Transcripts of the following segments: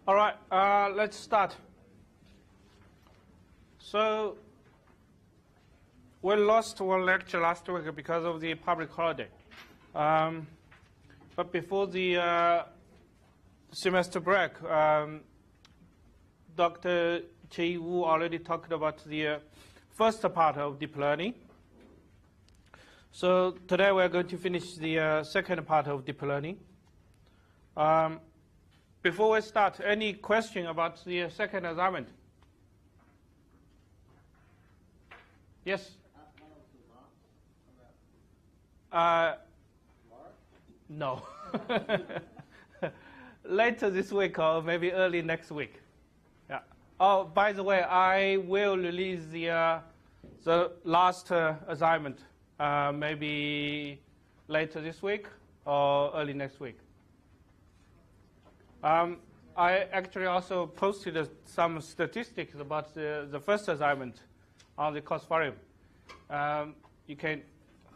All right, let's start. So we lost one lecture last week because of the public holiday. But before the semester break, Dr. Chi Wu already talked about the first part of deep learning. So today we're going to finish the second part of deep learning. Before we start, any question about the second assignment? Yes? No. Later this week or maybe early next week. Yeah. Oh, by the way, I will release the last assignment maybe later this week or early next week. I actually also posted some statistics about the first assignment on the course forum. You can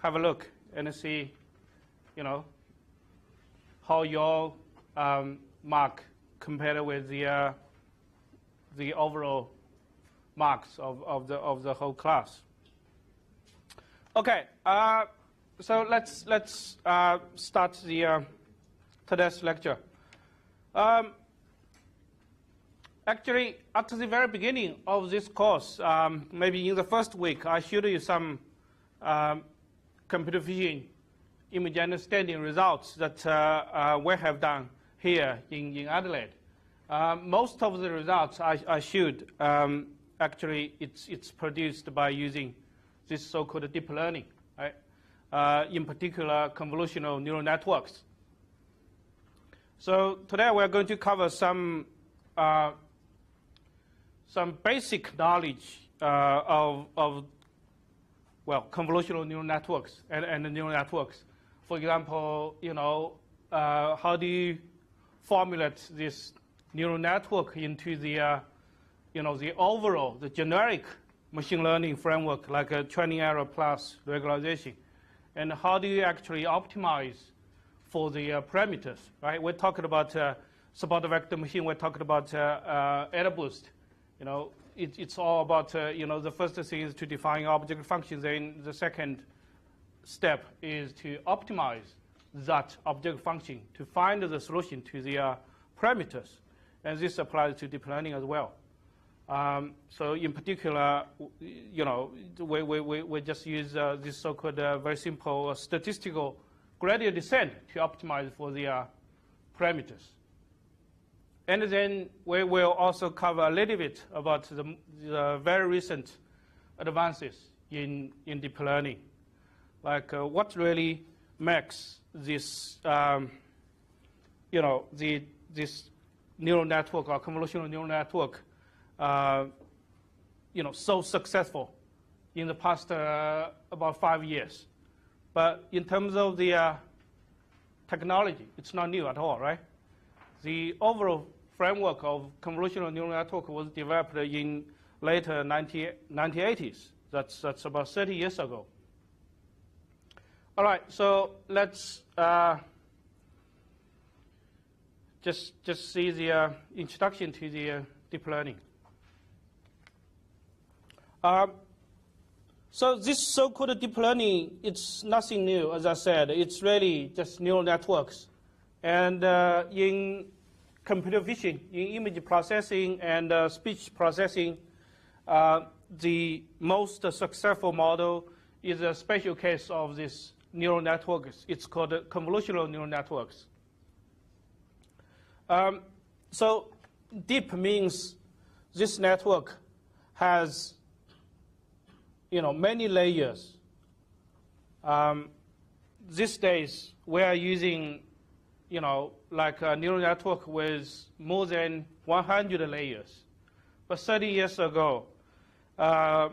have a look and see, how your mark compared with the overall marks of the whole class. Okay, so let's start the today's lecture. Actually, at the very beginning of this course, maybe in the first week, I showed you some computer vision image understanding results that we have done here in Adelaide. Most of the results I showed, actually, it's produced by using this so-called deep learning, right? In particular, convolutional neural networks. So today we're going to cover some basic knowledge of convolutional neural networks and neural networks. For example, how do you formulate this neural network into the the overall, the generic machine learning framework, like a training error plus regularization, and how do you actually optimize for the parameters, right? We're talking about support vector machine. We're talking about error boost. It's all about the first thing is to define object functions, and the second step is to optimize that object function to find the solution to the parameters, and this applies to deep learning as well. So in particular, we just use this so-called very simple statistical gradient descent to optimize for the parameters. And then we will also cover a little bit about the very recent advances in deep learning, like what really makes this, this neural network or convolutional neural network, so successful in the past about 5 years. But in terms of the technology, it's not new at all, right? The overall framework of convolutional neural network was developed in later 1980s. That's about 30 years ago. All right, so let's just see the introduction to the deep learning. So this so-called deep learning, it's nothing new, as I said. It's really just neural networks. And in computer vision, in image processing and speech processing, the most successful model is a special case of this neural networks. It's called convolutional neural networks. So deep means this network has many layers. These days, we are using, like a neural network with more than 100 layers. But 30 years ago,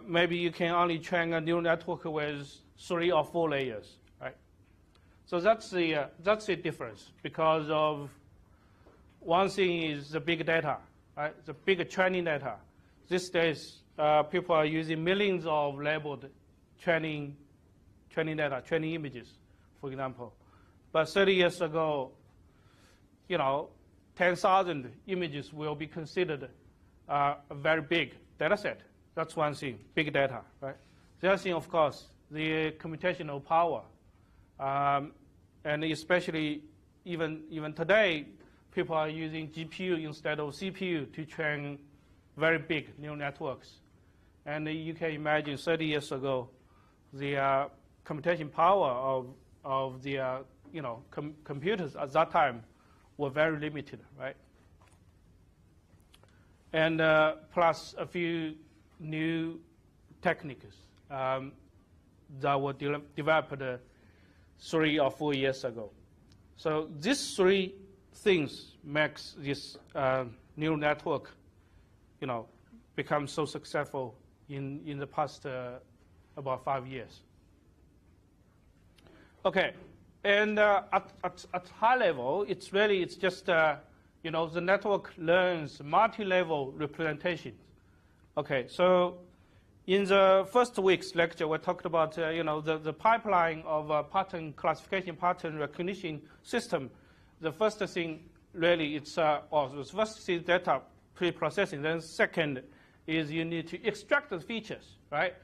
maybe you can only train a neural network with 3 or 4 layers, right? So that's the difference, because of one thing is the big data, right? The big training data. These days, people are using millions of labeled training data, training images, for example. But 30 years ago, 10,000 images will be considered a very big data set. That's one thing, big data, right? The other thing, of course, the computational power. And especially even today, people are using GPU instead of CPU to train very big neural networks. And you can imagine 30 years ago, the computation power of the computers at that time were very limited, right? And plus a few new techniques that were developed 3 or 4 years ago. So these three things makes this neural network, become so successful in the past about 5 years. Okay, and at high level, it's just the network learns multi-level representations. Okay, so in the first week's lecture, we talked about the pipeline of pattern classification, pattern recognition system. The first thing really the first thing data pre-processing. Then second is you need to extract the features, right?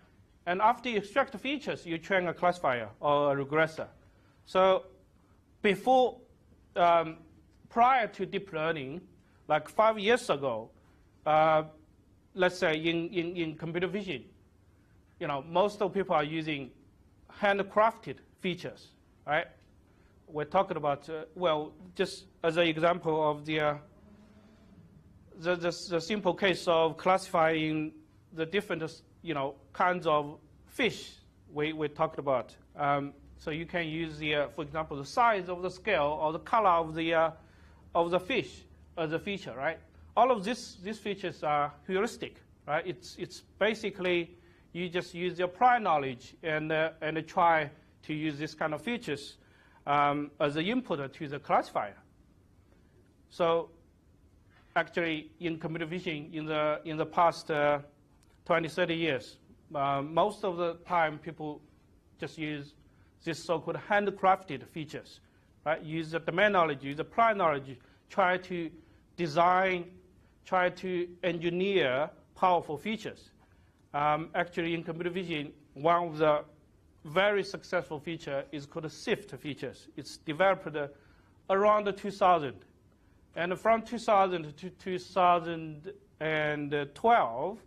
And after you extract the features, you train a classifier or a regressor. So before, prior to deep learning, like 5 years ago, let's say in computer vision, most of people are using handcrafted features, right? We're talking about, just as an example of the simple case of classifying the different, kinds of fish we talked about. So you can use for example, the size of the scale or the color of the fish as a feature, right? All of these features are heuristic, right? It's basically you just use your prior knowledge and try to use this kind of features as an input to the classifier. So actually, in computer vision, in the past 20, 30 years, most of the time people just use this so-called handcrafted features, right? Use the domain knowledge, use the prior knowledge, try to design, try to engineer powerful features. Actually, in computer vision, one of the very successful feature is called SIFT features. It's developed around 2000. And from 2000 to 2012,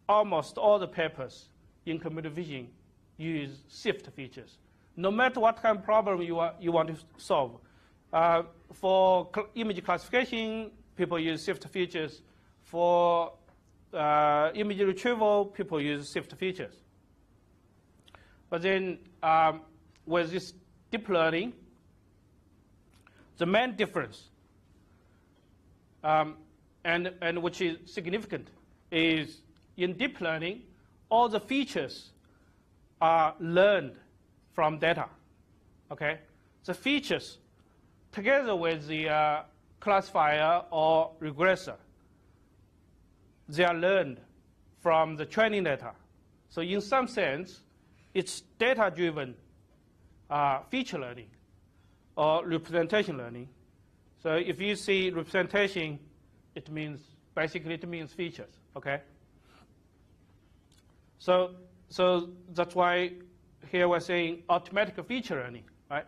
almost all the papers in computer vision use SIFT features. No matter what kind of problem you want to solve. For image classification, people use SIFT features. For image retrieval, people use SIFT features. But then with this deep learning, the main difference, and which is significant, is in deep learning, all the features are learned from data. Okay, the features together with the classifier or regressor, they are learned from the training data. So in some sense, it's data-driven feature learning or representation learning. So if you see representation, it means features. Okay. So that's why here we're saying automatic feature learning, right?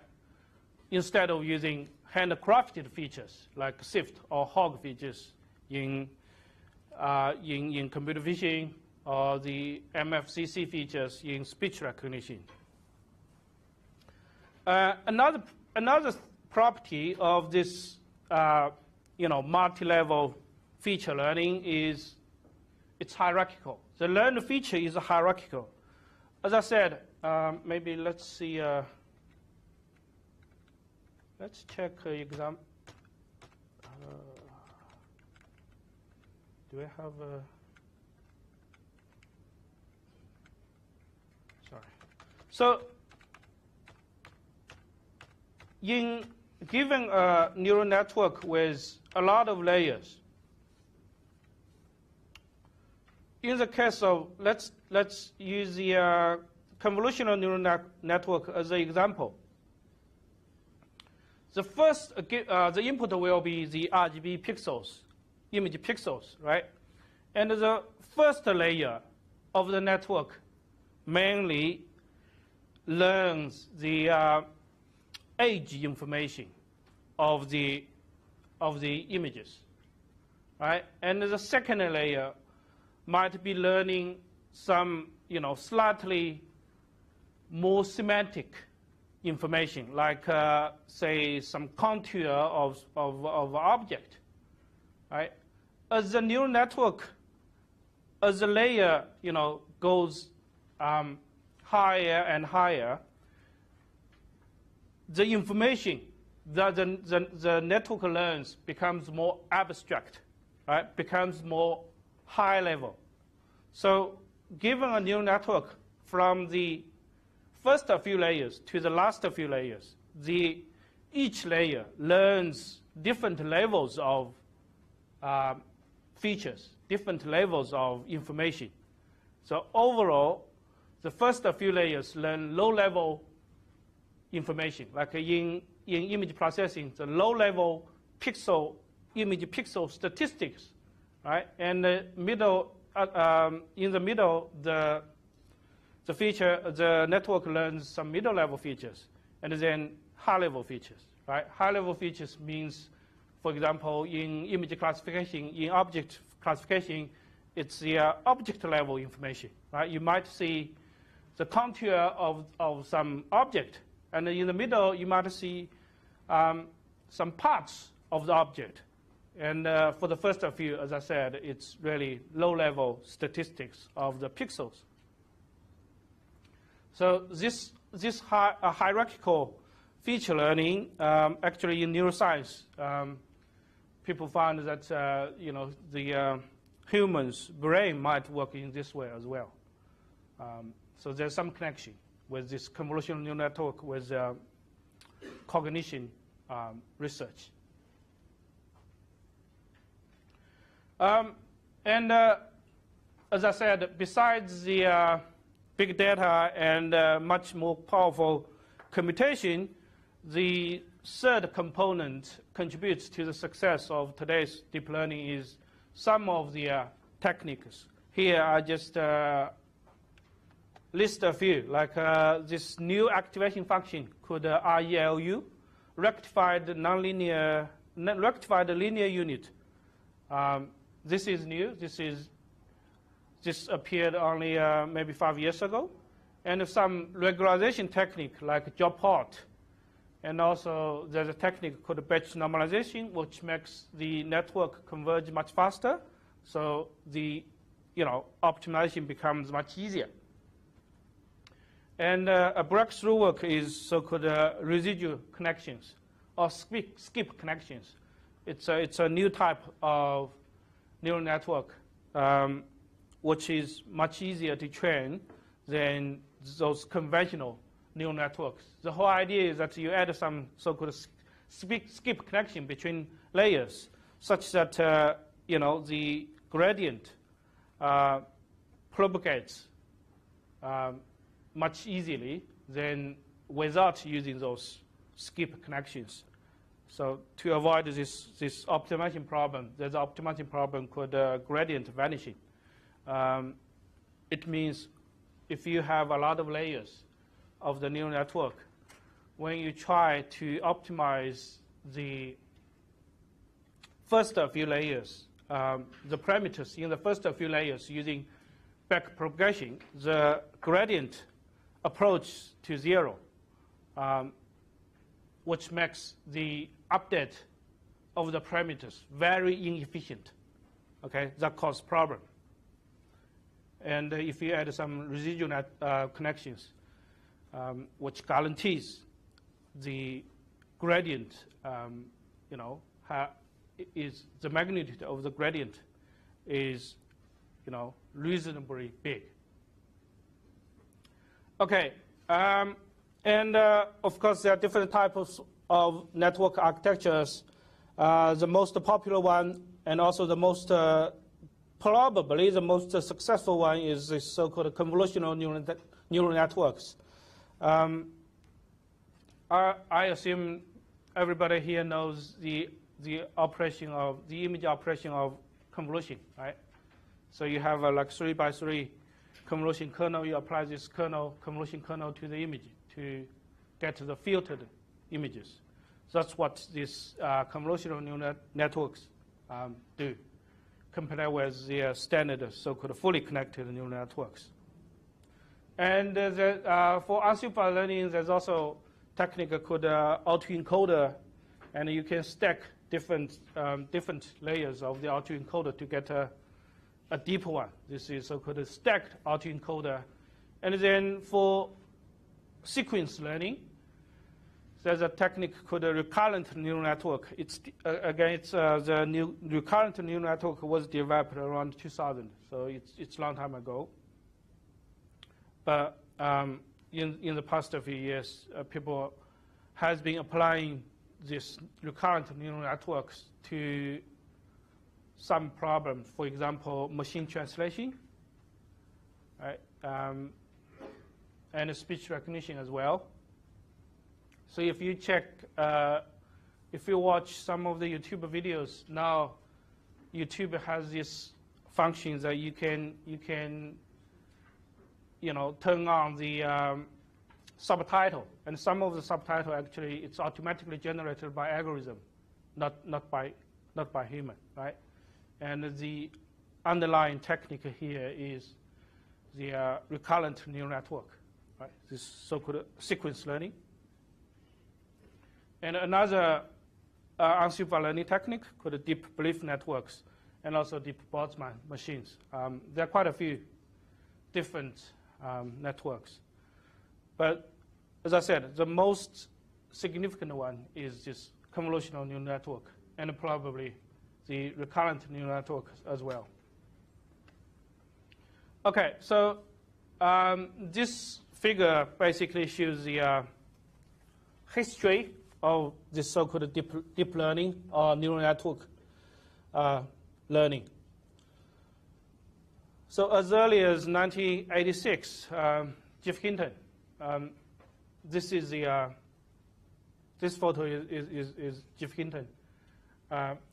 Instead of using handcrafted features like SIFT or HOG features in computer vision or the MFCC features in speech recognition. Another property of this multi-level feature learning is it's hierarchical. The learned feature is hierarchical. As I said, maybe let's see. Let's check example. Do I have a? Sorry. So, given a neural network with a lot of layers, in the case of let's use the convolutional neural network as an example. the first, the input will be the RGB pixels, image pixels, right? And the first layer of the network mainly learns the age information of the images, right? And the second layer might be learning some, slightly more semantic information, like say some contour of object, right? As the neural network, as the layer, goes higher and higher, the information that the network learns becomes more abstract, right? Becomes more high level. So given a neural network from the first few layers to the last few layers, each layer learns different levels of features, different levels of information. So overall, the first few layers learn low-level information, like in image processing, the low-level image pixel statistics, right? And in the middle, the network learns some middle-level features, and then high-level features, right? High-level features means, for example, in image classification, in object classification, it's the object-level information, right? You might see the contour of some object, and in the middle, you might see some parts of the object. And for the first few, as I said, it's really low-level statistics of the pixels. So this hierarchical feature learning, actually in neuroscience, people find that the human's brain might work in this way as well. So there's some connection with this convolutional neural network with cognition research. And as I said, besides the big data and much more powerful computation, the third component contributes to the success of today's deep learning is some of the techniques. Here I just list a few, like this new activation function called ReLU, rectified linear unit. This is new. This appeared only maybe 5 years ago. And some regularization technique like job port. And also there's a technique called batch normalization, which makes the network converge much faster. So the optimization becomes much easier. And a breakthrough work is so-called residual connections or skip connections. It's a new type of neural network, which is much easier to train than those conventional neural networks. The whole idea is that you add some so-called skip connection between layers, such that the gradient propagates much easily than without using those skip connections. So to avoid this optimization problem, there's an optimization problem called gradient vanishing. It means if you have a lot of layers of the neural network, when you try to optimize the first few layers, the parameters in the first few layers using backpropagation, the gradient approach to 0, which makes the update of the parameters very inefficient. Okay, that causes problem. And if you add some residual connections, which guarantees the gradient, is the magnitude of the gradient is, reasonably big. Okay, and of course there are different types of network architectures. The most popular one, and also the most probably the most successful one, is the so-called convolutional neural networks. I assume everybody here knows the operation of the image operation of convolution, right? So you have a like 3x3 convolution kernel. You apply this convolution kernel to the image to get the filtered images. So that's what these convolutional neural networks do, compared with the standard so-called fully connected neural networks. And for unsupervised learning, there's also technique called autoencoder, and you can stack different layers of the autoencoder to get a deeper one. This is so-called stacked autoencoder. And then for sequence learning, there's a technique called a recurrent neural network. It's the recurrent neural network was developed around 2000, so it's a long time ago. But in the past few years, people has been applying this recurrent neural networks to some problems. For example, machine translation, right? And speech recognition as well. So if you check, if you watch some of the YouTube videos now, YouTube has this function that you can turn on the subtitle, and some of the subtitle actually it's automatically generated by algorithm, not by human, right? And the underlying technique here is the recurrent neural network, right? This so-called sequence learning. And another unsupervised learning technique called deep belief networks, and also deep Boltzmann machines. There are quite a few different networks. But as I said, the most significant one is this convolutional neural network, and probably the recurrent neural network as well. Okay, so this figure basically shows the history of this so-called deep learning or neural network learning. So as early as 1986, Jeff Hinton, this is the this photo is Jeff Hinton.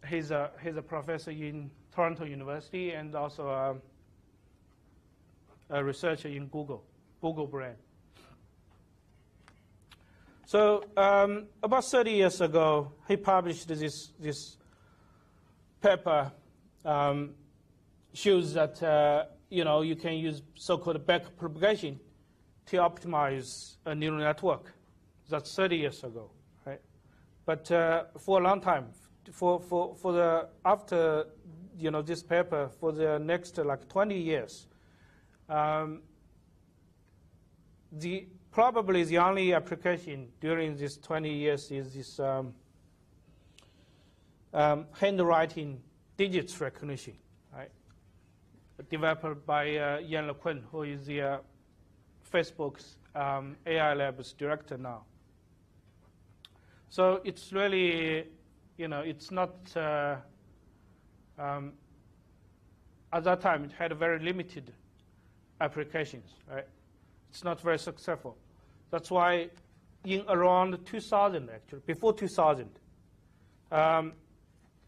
He's a professor in Toronto University and also a researcher in Google brand. So about 30 years ago, he published this paper. Shows that you can use so-called backpropagation to optimize a neural network. That's 30 years ago, right? But for a long time, after this paper, for the next like 20 years, probably the only application during this 20 years is this handwriting digits recognition, right? Developed by Yan LeQuinn, who is the Facebook's AI Labs director now. So it's really, it's not, at that time it had very limited applications, right? It's not very successful. That's why in around 2000, actually, before 2000,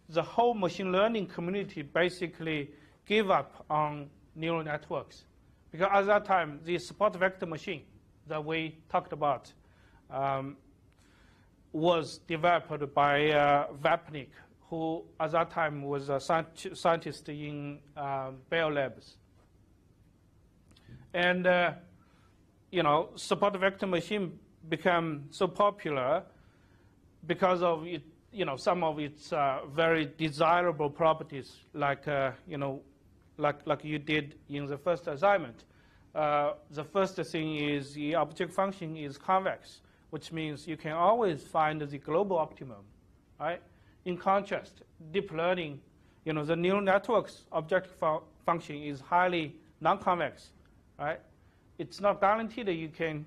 the whole machine learning community basically gave up on neural networks. Because at that time, the support vector machine that we talked about was developed by Vapnik, who at that time was a scientist in Bell Labs. And support vector machine became so popular because of it, some of its very desirable properties, like like you did in the first assignment. The first thing is the object function is convex, which means you can always find the global optimum, right? In contrast, deep learning, the neural network's object function is highly non-convex, right? It's not guaranteed that you can,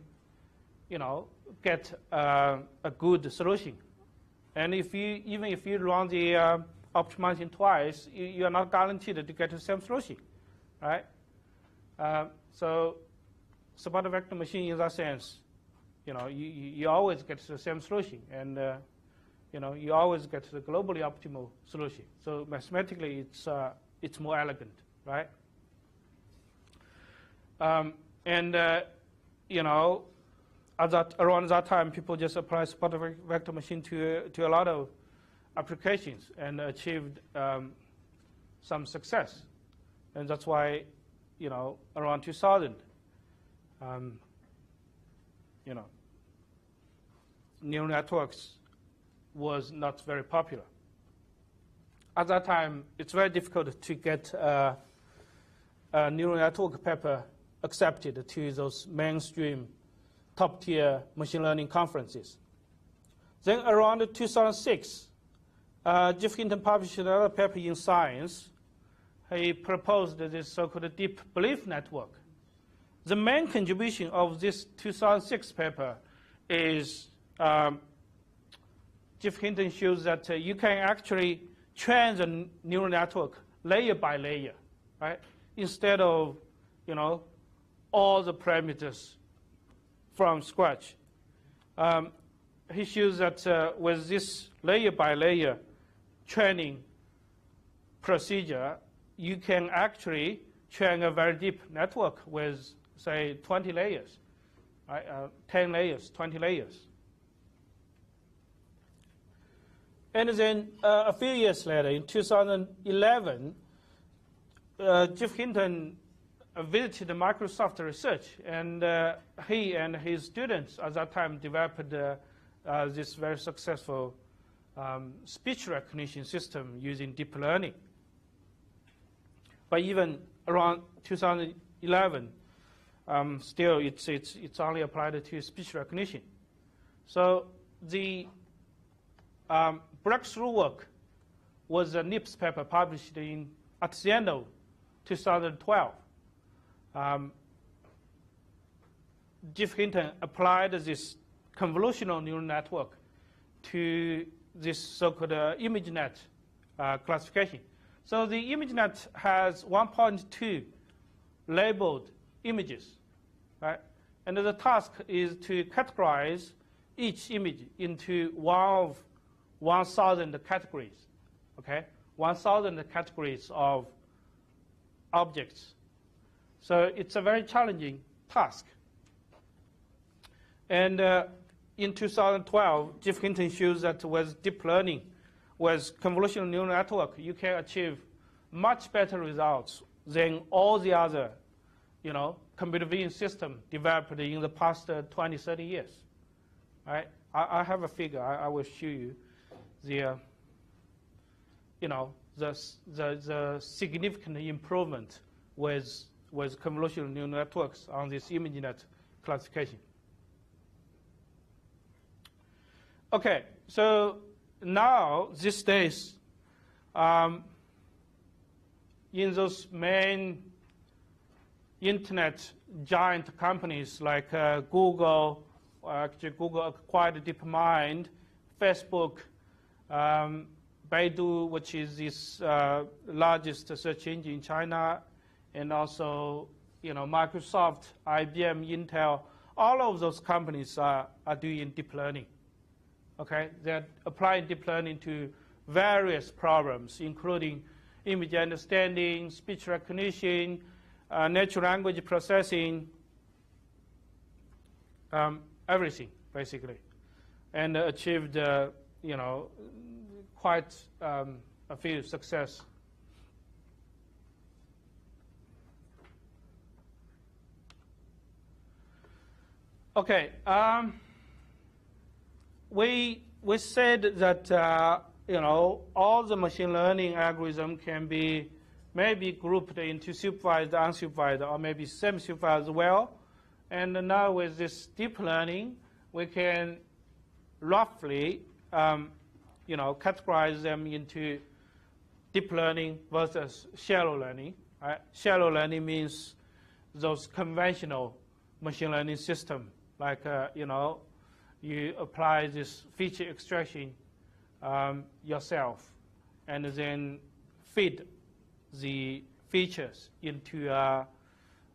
get a good solution. And even if you run the optimization twice, you are not guaranteed to get the same solution, right? So support vector machine in that sense, you always get the same solution. And you always get the globally optimal solution. So mathematically, it's more elegant, right? Around that time, people just applied support vector machine to a lot of applications and achieved some success. And that's why, around 2000, neural networks was not very popular. At that time, it's very difficult to get a neural network paper accepted to those mainstream top-tier machine learning conferences. Then around 2006, Jeff Hinton published another paper in Science. He proposed this so-called deep belief network. The main contribution of this 2006 paper is Jeff Hinton shows that you can actually train the neural network layer by layer, right? Instead of, all the parameters from scratch. He shows that with this layer by layer training procedure, you can actually train a very deep network with, say, 20 layers, right? 10 layers, 20 layers. And then a few years later, in 2011, Jeff Hinton visited Microsoft Research, and he and his students at that time developed this very successful speech recognition system using deep learning. But even around 2011, still it's only applied to speech recognition. So the breakthrough work was a NIPS paper published at the end of 2012. Jeff Hinton applied this convolutional neural network to this so-called ImageNet classification. So the ImageNet has 1.2 labeled images, right? And the task is to categorize each image into 1,000 categories, okay? 1,000 categories of objects. So it's a very challenging task. And in 2012, Jeff Hinton shows that with deep learning, with convolutional neural network, you can achieve much better results than all the other, computer vision systems developed in the past 20, 30 years. Right? I have a figure. I will show you the, the significant improvement with convolutional neural networks on this ImageNet classification. Okay, so now, these days, in those main internet giant companies like Google, actually Google acquired DeepMind, Facebook, Baidu, which is this largest search engine in China, and also Microsoft, IBM, Intel, all of those companies are doing deep learning. Okay, they're applying deep learning to various problems, including image understanding, speech recognition, natural language processing, everything basically, and achieved quite a few success. Okay. We said that all the machine learning algorithm can be maybe grouped into supervised, unsupervised, or maybe semi-supervised as well. And now with this deep learning, we can roughly categorize them into deep learning versus shallow learning. Right? Shallow learning means those conventional machine learning system, like you apply this feature extraction yourself, and then feed the features into a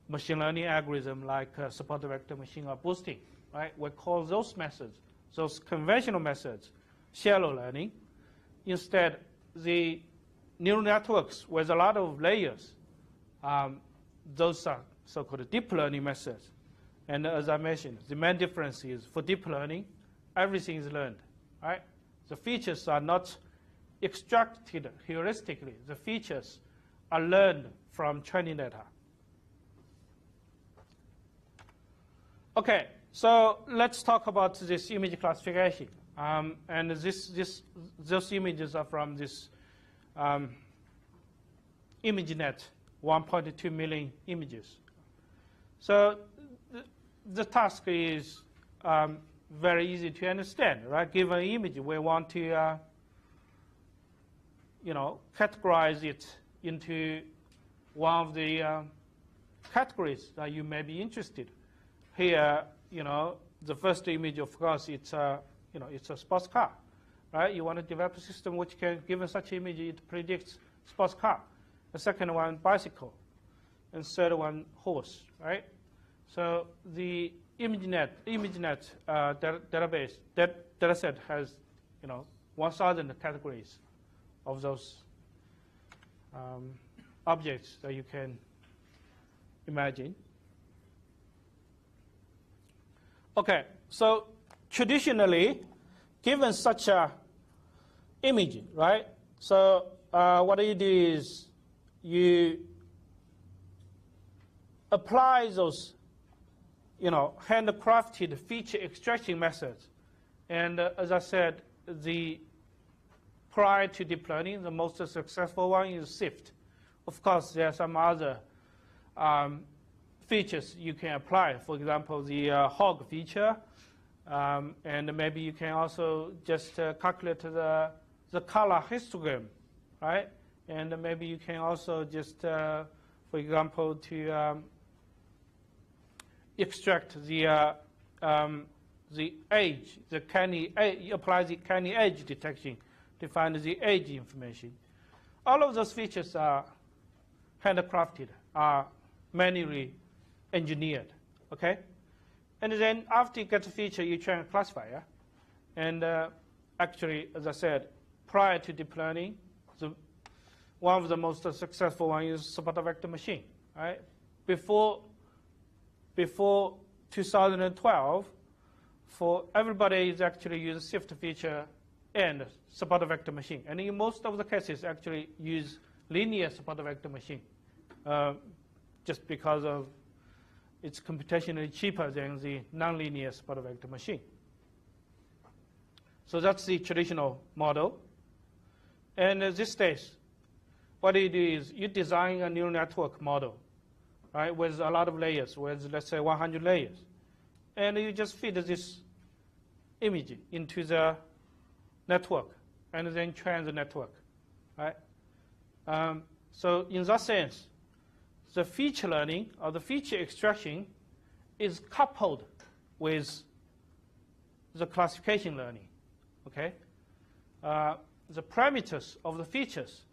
machine learning algorithm like support vector machine or boosting. Right? We call those methods, those conventional methods, shallow learning. Instead, the neural networks with a lot of layers, those are so-called deep learning methods. And as I mentioned, the main difference is for deep learning, everything is learned, right? The features are not extracted heuristically. The features are learned from training data. Okay, so let's talk about this image classification. And those images are from this ImageNet, 1.2 million images. So the task is very easy to understand, right? Given an image, we want to, categorize it into one of the categories that you may be interested. Here, the first image, of course, it's a sports car, right? You want to develop a system which can, given such image, it predicts sports car. The second one, bicycle, and third one, horse, right? So the ImageNet database, that dataset has, 1,000 categories of those objects that you can imagine. Okay, so traditionally, given such a image, right? So what you do is you apply those, handcrafted feature extraction methods. And as I said, prior to deep learning, the most successful one is SIFT. Of course, there are some other features you can apply. For example, the hog feature, and maybe you can also just calculate the color histogram, right? And maybe you can also just, for example, to extract the age, apply the canny age detection to find the age information. All of those features are handcrafted, are manually engineered, okay? And then after you get the feature, you train a classifier. And actually, as I said, prior to deep learning, one of the most successful ones is support vector machine, right? Before 2012, for everybody is actually use SIFT feature and support vector machine. And in most of the cases, actually use linear support vector machine, just because of it's computationally cheaper than the nonlinear support vector machine. So that's the traditional model. And these days, what you do is you design a neural network model, right, with a lot of layers, with, let's say, 100 layers. And you just feed this image into the network and then train the network, right? So in that sense, the feature learning or the feature extraction is coupled with the classification learning, okay? The parameters of the features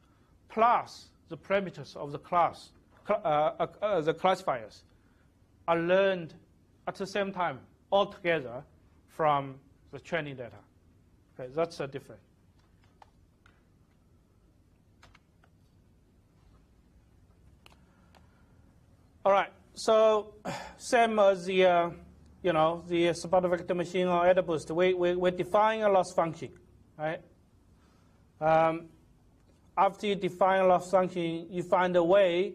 plus the parameters of the class, the classifiers, are learned at the same time all together from the training data. Okay, that's a difference. All right, so same as the, the support vector machine or AdaBoost, we define a loss function, right? After you define a loss function, you find a way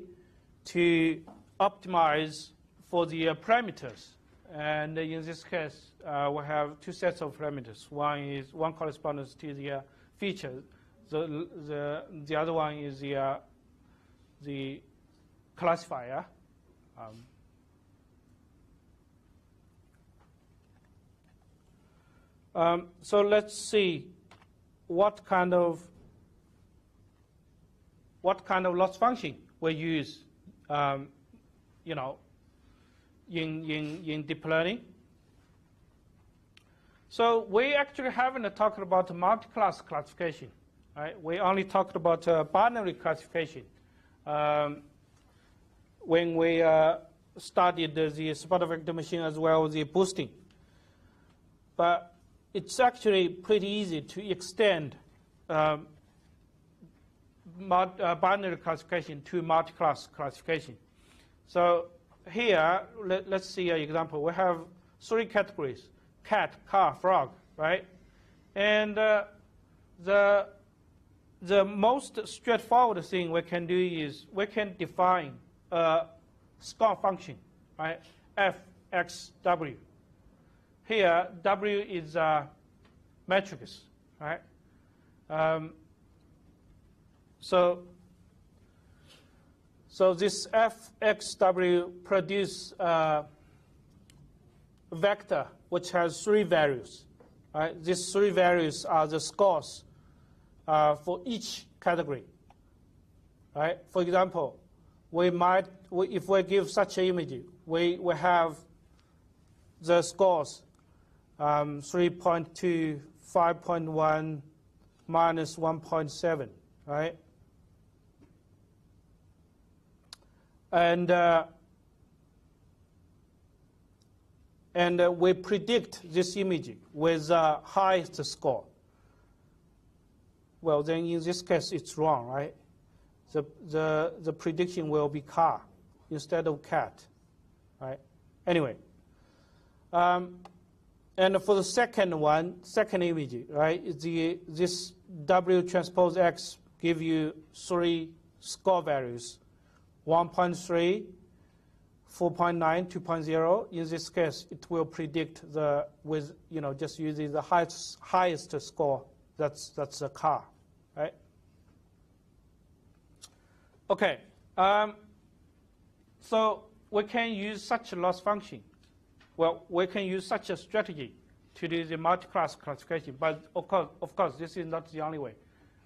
to optimize for the parameters. And in this case, we have two sets of parameters. One corresponds to the feature. The other one is the classifier. So let's see what kind of loss function we use, in deep learning. So we actually haven't talked about multi-class classification, right? We only talked about binary classification when we studied the support vector machine as well as the boosting. But it's actually pretty easy to extend binary classification to multi-class classification. So here, let's see an example. We have 3 categories: cat, car, frog, right? And the most straightforward thing we can do is we can define a score function, right? F, X, W. Here, W is a matrix, right? So this F, X, W produce a vector which has 3 values, right? These 3 values are the scores for each category, right? For example, if we give such an image, we have the scores 3.2, 5.1, minus 1.7, right? And we predict this image with the highest score. Well, then in this case, it's wrong, right? The prediction will be car instead of cat, right? Anyway, and for the second image, right, this W transpose X give you 3 score values: 1.3, 4.9, 2.0. In this case, it will predict just using the highest score. That's the car, right? Okay, so we can use such a loss function. Well, we can use such a strategy to do the multi-class classification, but of course, this is not the only way.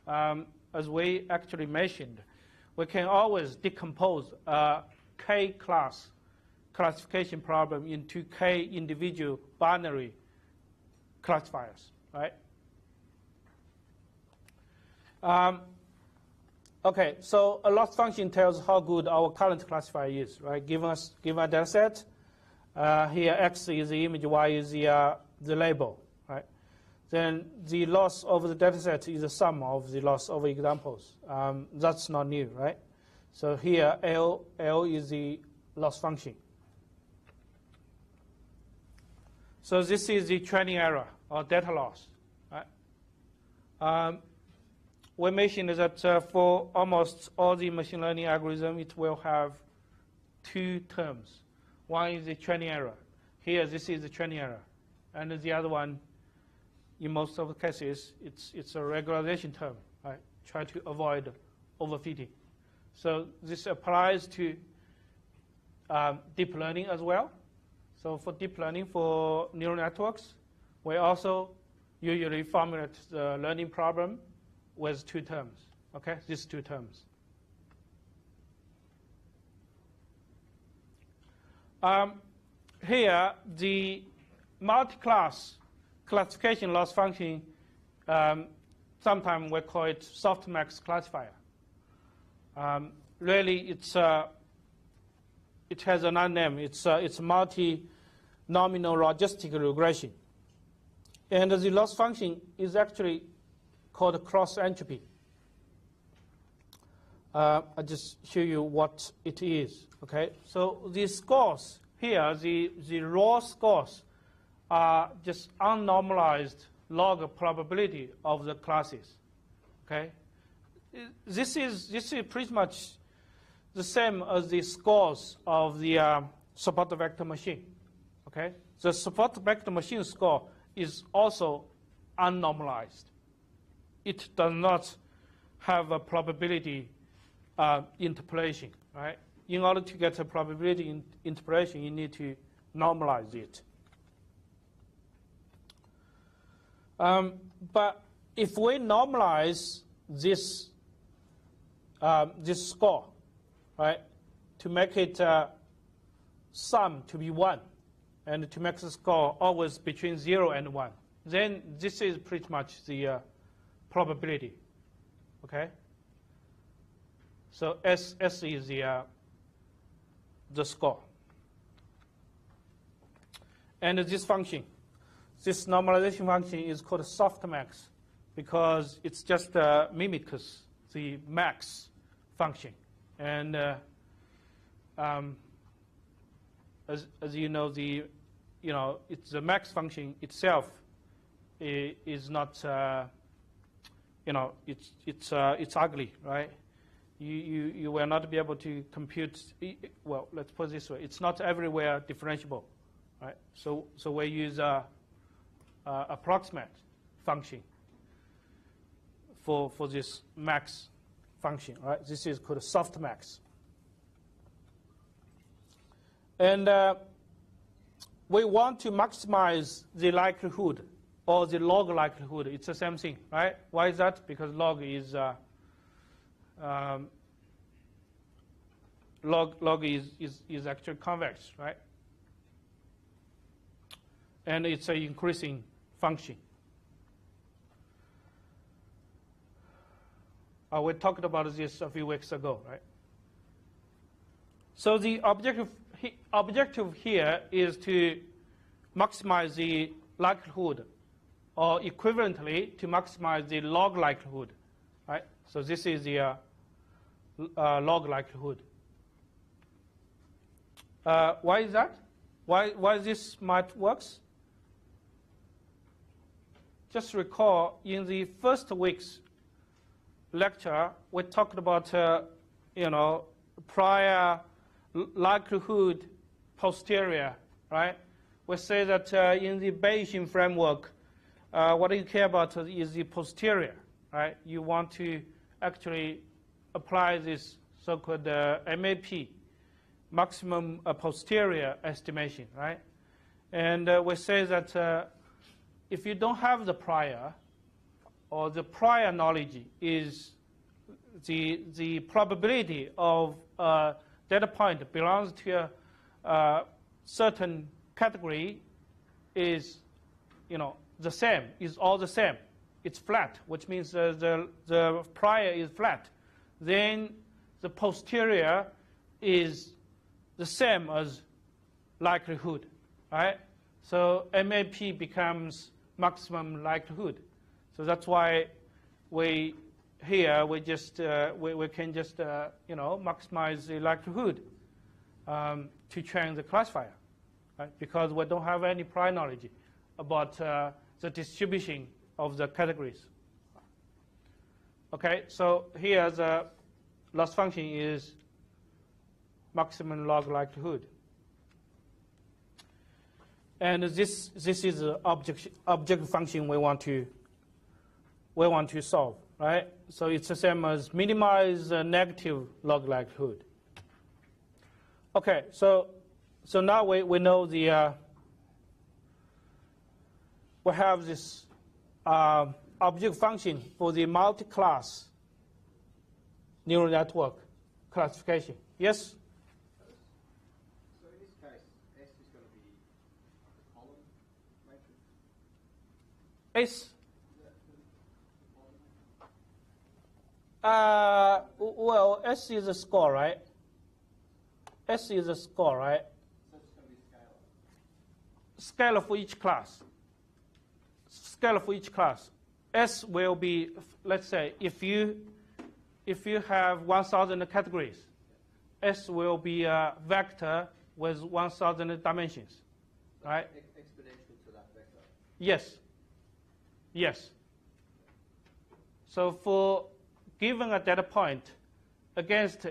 As we actually mentioned, we can always decompose a K-class classification problem into K individual binary classifiers, right? Okay, so a loss function tells how good our current classifier is, right? Given a data set, here X is the image, Y is the label, right? Then the loss of the data set is the sum of the loss of examples. That's not new, right? So here L is the loss function. So this is the training error or data loss, right? We mentioned that for almost all the machine learning algorithm, it will have 2 terms. One is the training error. Here, this is the training error. And the other one, in most of the cases, it's a regularization term, right? Try to avoid overfitting. So this applies to deep learning as well. So for deep learning, for neural networks, we also usually formulate the learning problem with 2 terms, okay? These 2 terms. Here, the multi-class classification loss function, sometimes we call it softmax classifier. Really, it has another name. It's multi-nominal logistic regression. And the loss function is actually called cross entropy. I'll just show you what it is. Okay, so the scores here, the raw scores, are just unnormalized log probability of the classes. Okay, this is pretty much the same as the scores of the support vector machine. Okay, the support vector machine score is also unnormalized. It does not have a probability interpolation, right? In order to get a probability interpolation, you need to normalize it. But if we normalize this score, right, to make it sum to be 1, and to make the score always between 0 and 1, then this is pretty much the probability, okay? So S is the score. And this function, this normalization function is called softmax because it's just mimics the max function. And as you know, it's the max function itself is not, it's ugly, right? You will not be able to compute. Well, let's put it this way: it's not everywhere differentiable, right? So we use approximate function for this max function, right? This is called softmax. And we want to maximize the likelihood or the log likelihood. It's the same thing, right? Why is that? Because log is log is actually convex, right? And it's an increasing function. We talked about this a few weeks ago, right? So the objective here is to maximize the likelihood, or equivalently to maximize the log likelihood, right? So this is the log likelihood. Why is that? Why this might works? Just recall in the first week's lecture, we talked about prior likelihood posterior, right? We say that in the Bayesian framework, what you care about is the posterior, right? You want to actually apply this so-called MAP, maximum posterior estimation, right? And we say that if you don't have the prior, or the prior knowledge is the probability of data point belongs to a certain category is, the same, is all the same. It's flat, which means the prior is flat. Then the posterior is the same as likelihood, right? So MAP becomes maximum likelihood. So that's why we just we can just maximize the likelihood to train the classifier, right? Because we don't have any prior knowledge about the distribution of the categories. Okay, so here the loss function is maximum log likelihood, and this is the object function we want to solve, right? So it's the same as minimize negative log likelihood. Okay, so now we know the we have this object function for the multi-class neural network classification. Yes? So in this case, S is going to be a column matrix? S? Well, S is a score, right? S is a score, right? So it's going to be Scalar scalar. for each class. Scalar for each class. S will be, let's say, if you have 1,000 categories, S will be a vector with 1,000 dimensions, right? Exponential to that vector. Yes. Yes. So for given a data point against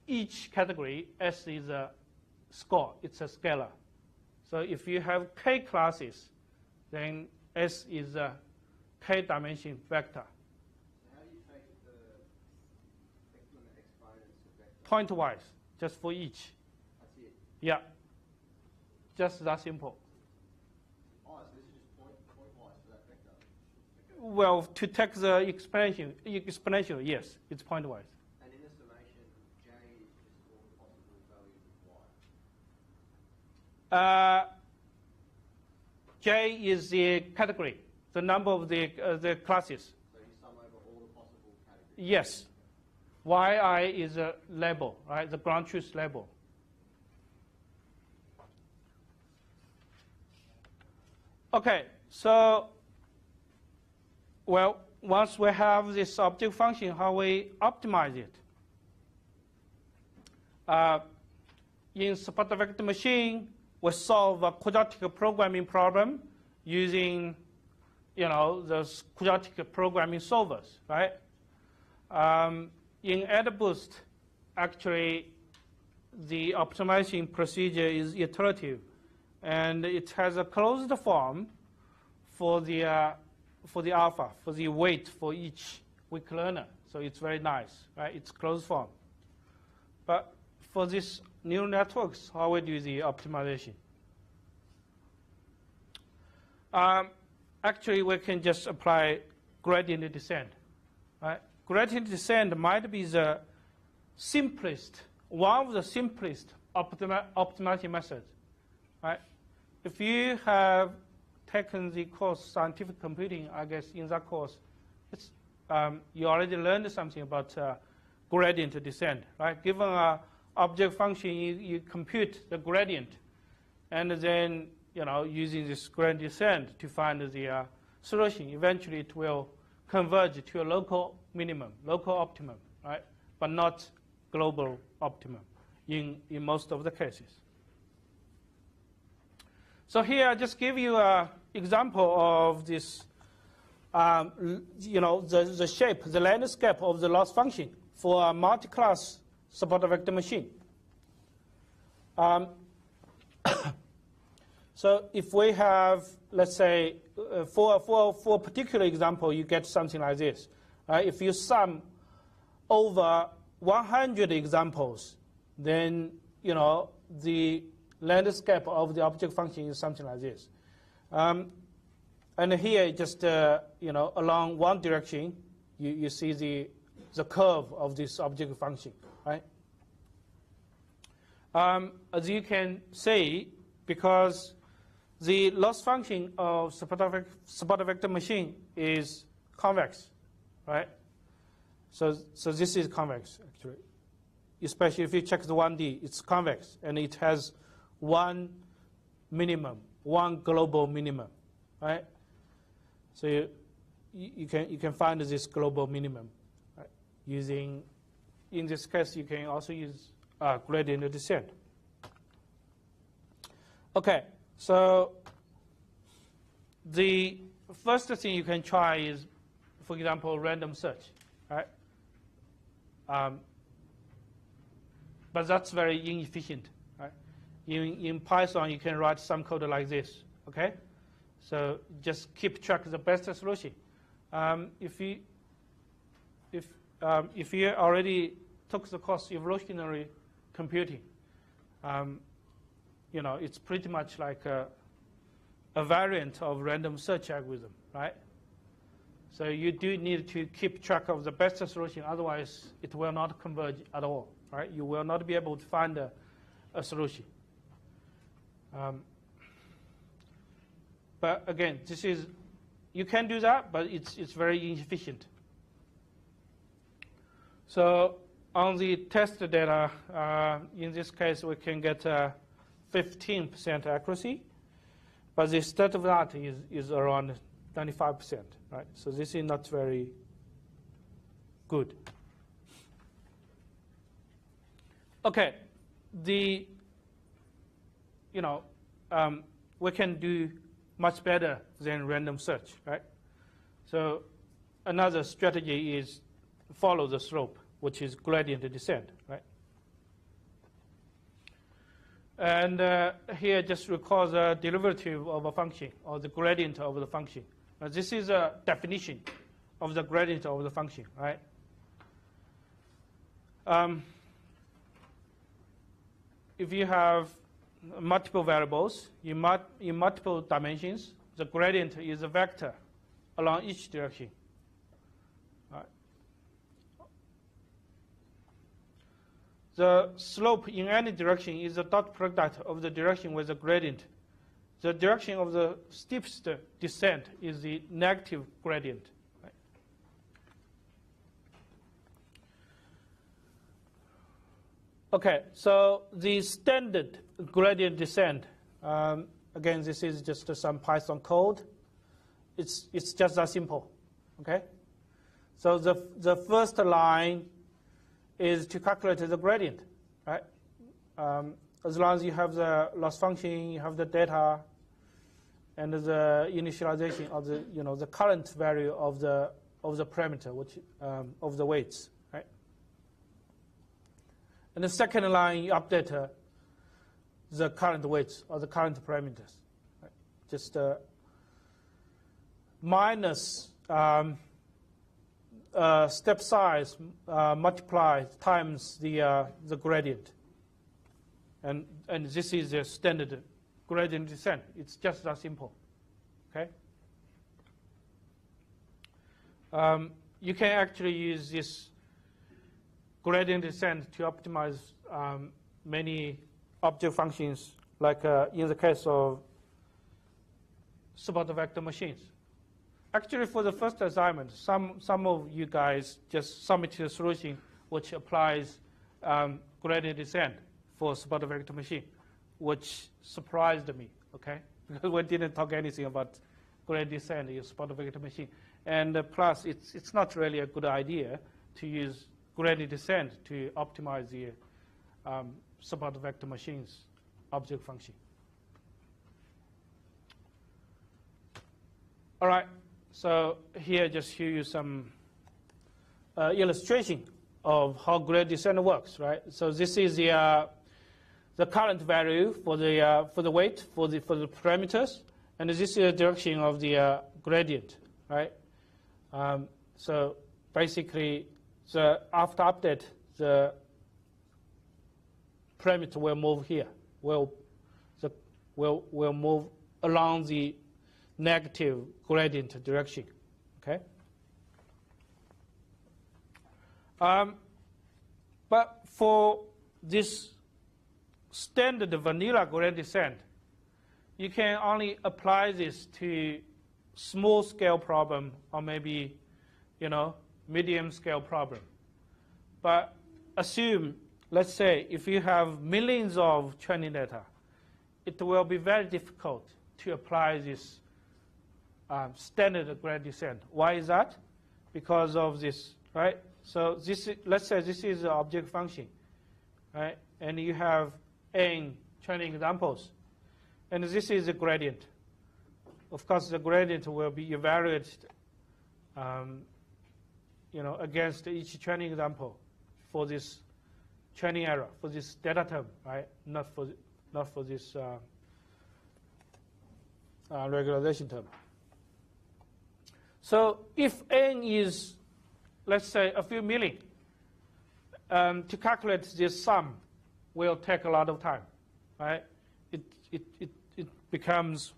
each category, S is a score. It's a scalar. So if you have K classes, then S is a K-dimension vector. So how do you take the exponents of vector? Point-wise, just for each. That's it? Yeah. Just that simple. Oh, so this is just point-wise for that vector? Well, to take the exponential, yes, it's point-wise. And in the summation, J is just all the possible values of Y? J is the category, the number of the classes. So you sum over all the possible categories? Yes. Yi is a label, right? The ground truth label. Okay, So, well, once we have this object function, how we optimize it? In support vector machine, we solve a quadratic programming problem using, those quadratic programming solvers, right? In AddBoost, actually, the optimization procedure is iterative, and it has a closed form for the alpha, for the weight for each weak learner. So it's very nice, right? It's closed form. But for these neural networks, how we do the optimization? Actually, we can just apply gradient descent, right? Gradient descent might be the simplest, one of the simplest optimization methods, right? If you have taken the course scientific computing, I guess in that course, it's, you already learned something about gradient descent, right? Given an object function, you compute the gradient, and then using this gradient descent to find the solution. Eventually, it will converge to a local minimum, local optimum, right? But not global optimum in most of the cases. So here, I just give you an example of this, the shape, the landscape of the loss function for a multi-class support vector machine. So if we have, let's say, for a particular example, you get something like this. If you sum over 100 examples, then the landscape of the object function is something like this. And here, just along one direction, you see the curve of this object function, right? As you can see, because the loss function of support vector machine is convex, right? So this is convex, actually. Especially if you check the 1D, it's convex, and it has one minimum, one global minimum, right? So you can find this global minimum, right? Using, in this case, you can also use gradient descent. Okay, so the first thing you can try is, for example, random search, right? But that's very inefficient, right? In Python, you can write some code like this, okay? So just keep track of the best solution. If you already took the course evolutionary computing, it's pretty much like a variant of random search algorithm, right? So you do need to keep track of the best solution, otherwise it will not converge at all, right? You will not be able to find a solution. But again, you can do that, but it's very inefficient. So on the test data, in this case, we can get 15% accuracy, but the state of the art is around 95%, right? So this is not very good. Okay, we can do much better than random search, right? So another strategy is follow the slope, which is gradient descent, right? And here just recall the derivative of a function, or the gradient of the function. This is a definition of the gradient of the function, right? If you have multiple variables in multiple dimensions, the gradient is a vector along each direction. Right. The slope in any direction is the dot product of the direction with the gradient. The direction of the steepest descent is the negative gradient. Right. Okay, so the standard gradient descent, again, this is just some Python code. it's just that simple, okay? So the first line is to calculate the gradient, right? As long as you have the loss function, you have the data, and the initialization of the the current value of the parameter, which of the weights, right? And the second line you update the current weights or the current parameters, right? Just minus step size multiplied times the gradient, and this is the standard gradient descent. It's just that simple, okay? You can actually use this gradient descent to optimize many object functions, like in the case of support vector machines. Actually, for the first assignment, some of you guys just submitted a solution which applies gradient descent for support vector machine, which surprised me, okay? Because we didn't talk anything about gradient descent in support vector machine. And plus, it's not really a good idea to use gradient descent to optimize the support vector machine's object function. All right, so here just show you some illustration of how gradient descent works, right? So this is the current value for the weight for the parameters, and this is the direction of the gradient, right? So basically, after update, the parameter will move here. Will move along the negative gradient direction. Okay. But for this standard vanilla gradient descent, you can only apply this to small scale problem or maybe, medium scale problem. But assume, let's say, if you have millions of training data, it will be very difficult to apply this standard gradient descent. Why is that? Because of this, right? So let's say this is the object function, right? And you have n training examples, and this is the gradient. Of course, the gradient will be evaluated, against each training example for this training error, for this data term, right? Not for this regularization term. So if n is, let's say, a few million, to calculate this sum will take a lot of time, right? It becomes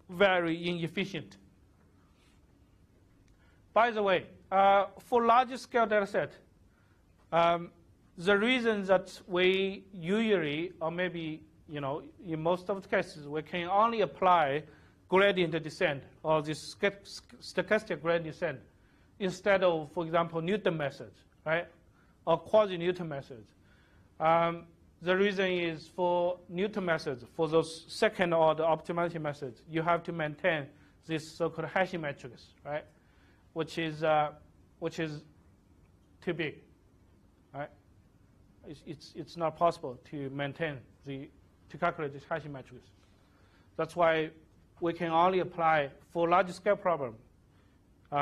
very inefficient. By the way, for larger scale data set, the reason that we usually, or maybe in most of the cases, we can only apply gradient descent or this stochastic gradient descent instead of, for example, Newton method, right, or quasi-Newton method. The reason is for Newton methods, for those second-order optimality methods, you have to maintain this so-called hashing matrix, right, which is too big, right? It's not possible to maintain to calculate this hashing matrix. That's why we can only apply for large-scale problem.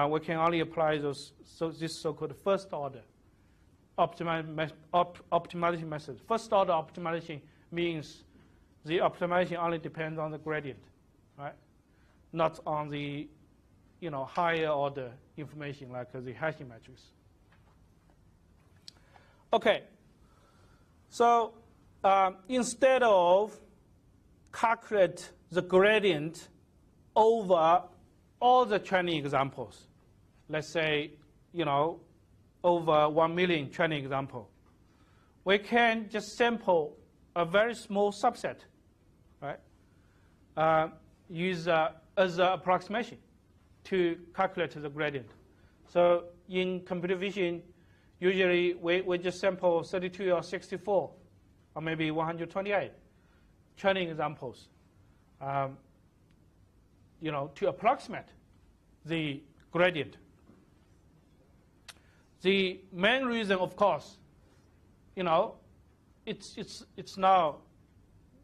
We can only apply this so-called first-order optimality method. First-order optimization means the optimization only depends on the gradient, right? Not on the higher-order information like the hashing matrix. Okay. So instead of calculate the gradient over all the training examples, let's say, over 1 million training example, we can just sample a very small subset, right? Use as an approximation to calculate the gradient. So in computer vision, usually we just sample 32 or 64 or maybe 128 training examples. to approximate the gradient. The main reason, of course, it's now,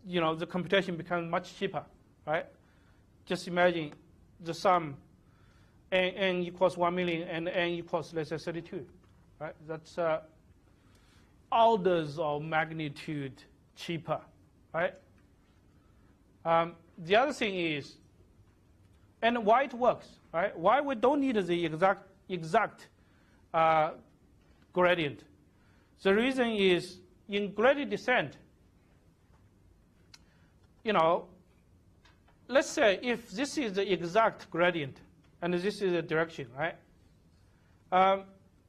the computation becomes much cheaper, right? Just imagine the sum n equals 1 million and n equals, let's say, 32, right? That's orders of magnitude cheaper, right? The other thing is, and why it works, right? Why we don't need the exact gradient. The reason is in gradient descent, let's say if this is the exact gradient and this is the direction, right?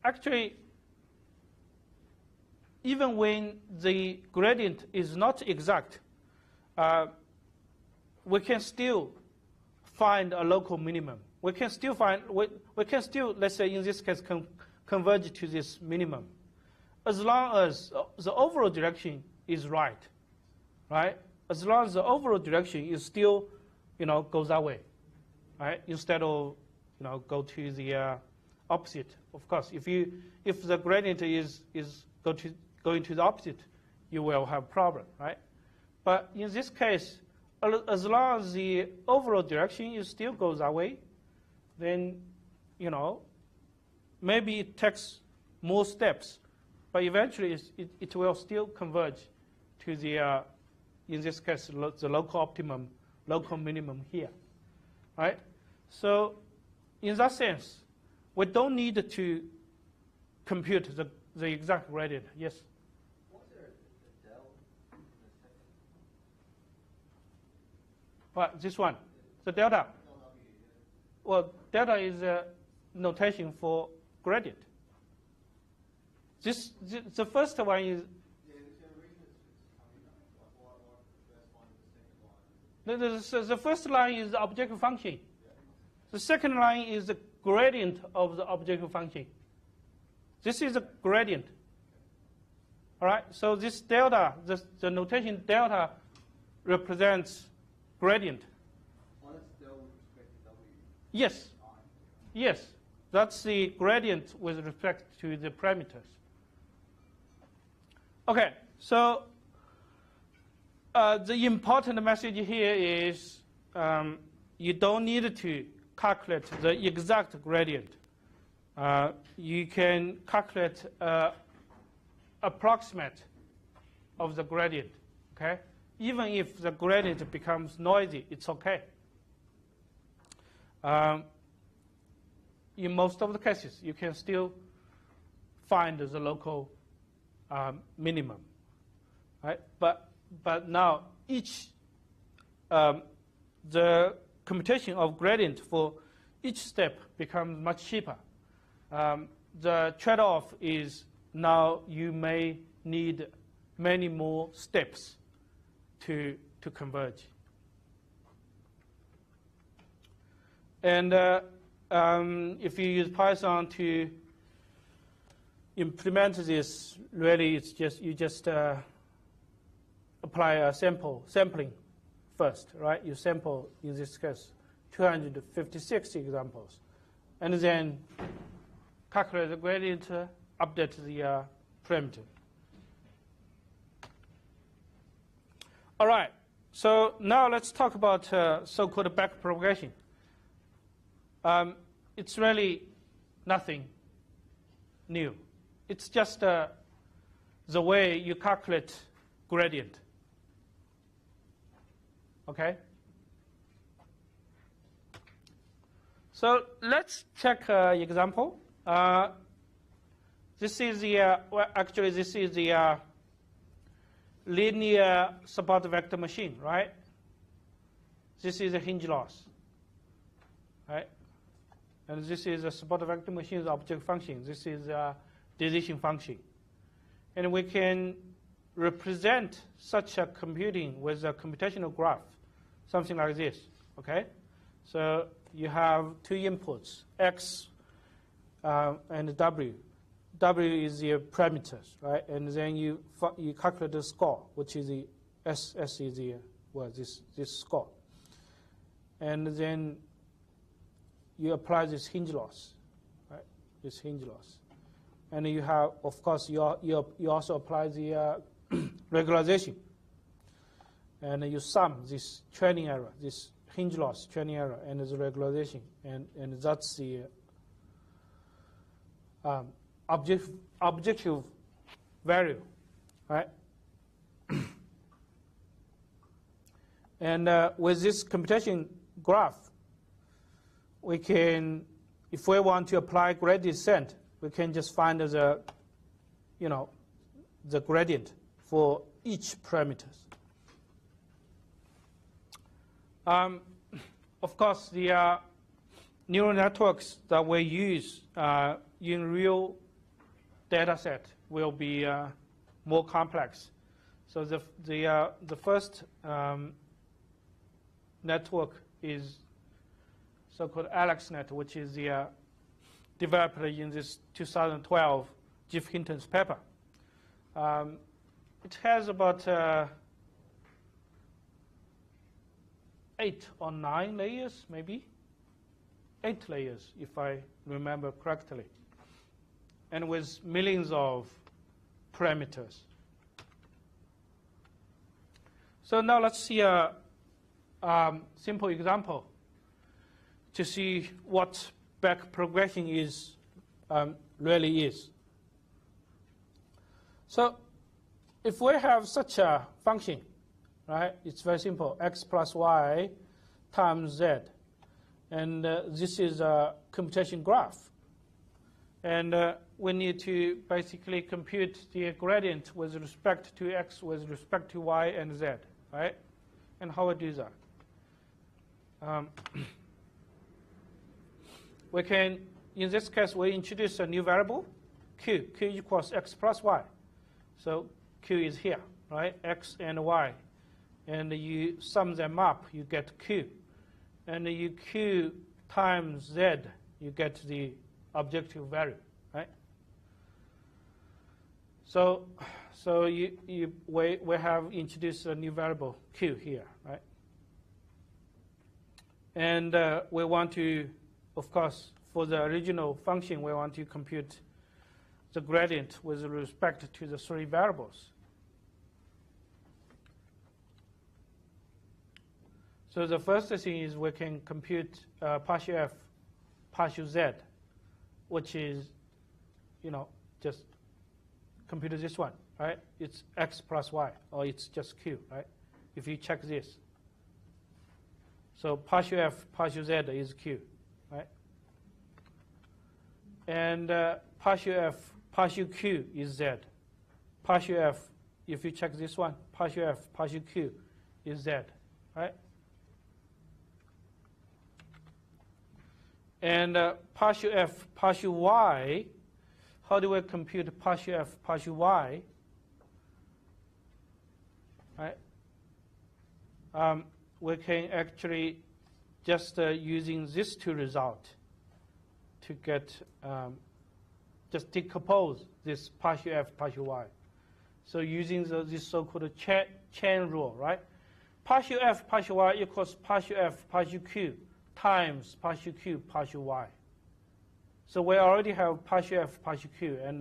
Actually, even when the gradient is not exact, we can still find a local minimum. We can still let's say in this case, converge to this minimum, as long as the overall direction is right? As long as the overall direction is still, goes that way, right? Instead of, go to the opposite. Of course, if the gradient is going to the opposite, you will have a problem, right? But in this case, as long as the overall direction still goes that way, then, maybe it takes more steps, but eventually it will still converge to the, in this case, the local optimum, local minimum here, right? So in that sense, we don't need to compute the exact gradient. Yes? What's the del in the second? What, this one? The delta? LW, Well, delta is a notation for gradient. The first one is, yeah, is there a reason it's coming up? Like, why the first line and the second line? the first line is the objective function. Yeah. The second line is the gradient of the objective function. This is a gradient. All right, so this delta, the notation delta represents gradient. Oh, that's del with respect to W. Yes, yes, that's the gradient with respect to the parameters. Okay, so the important message here is you don't need to calculate the exact gradient. You can calculate approximate of the gradient, okay? Even if the gradient becomes noisy, it's okay. In most of the cases, you can still find the local minimum, right? But now each the computation of gradient for each step becomes much cheaper. The trade-off is now you may need many more steps to converge. And if you use Python to implement this, really it's just you just apply a sampling first, right? You sample, in this case, 256 examples, and then calculate the gradient, update the parameter. All right, so now let's talk about so-called backpropagation. It's really nothing new. It's just the way you calculate gradient. Okay? So let's check example. This is the, well, actually this is the linear support vector machine, right? This is a hinge loss, right? And this is a support vector machine's object function. This is a decision function. And we can represent such a computing with a computational graph, something like this, okay? So you have two inputs, x and w. W is the parameters, right? And then you calculate the score, which is the S is the, well, this score. and then you apply this hinge loss, right? This hinge loss, and you have, of course, you also apply the regularization, and you sum this training error, this hinge loss training error, and the regularization, and that's the objective value, right? And with this computation graph, we can, if we want to apply gradient descent, we can just find the, the gradient for each parameters. Of course, the neural networks that we use in real data set will be more complex. So the first network is so-called AlexNet, which is developed in this 2012 Jeff Hinton's paper. It has about 8 or 9 layers, maybe 8 layers, if I remember correctly, and with millions of parameters. So now let's see a simple example to see what back progression is really is. So if we have such a function, right, it's very simple, x plus y times z, and this is a computation graph, and we need to basically compute the gradient with respect to x, with respect to y and z, right? And how we do that? We can, in this case, we introduce a new variable, q. Q equals x plus y. So q is here, right? X and y. And you sum them up, you get q. And you q times z, you get the objective value, right? So we have introduced a new variable, q, here, right? And we want to, of course, for the original function, we want to compute the gradient with respect to the 3 variables. So the first thing is we can compute partial f, partial z, which is, just compute this one, right? It's x plus y, or it's just q, right? If you check this. So partial f, partial z is q, right? And partial f, partial q is z. Partial f, if you check this one, partial f, partial q is z, right? And partial f, partial y, how do we compute partial f, partial y? Right? We can actually just using these 2 results to get, just decompose this partial f, partial y. So using this so-called chain rule, right? Partial f, partial y equals partial f, partial q times partial q, partial y. So we already have partial f, partial q, and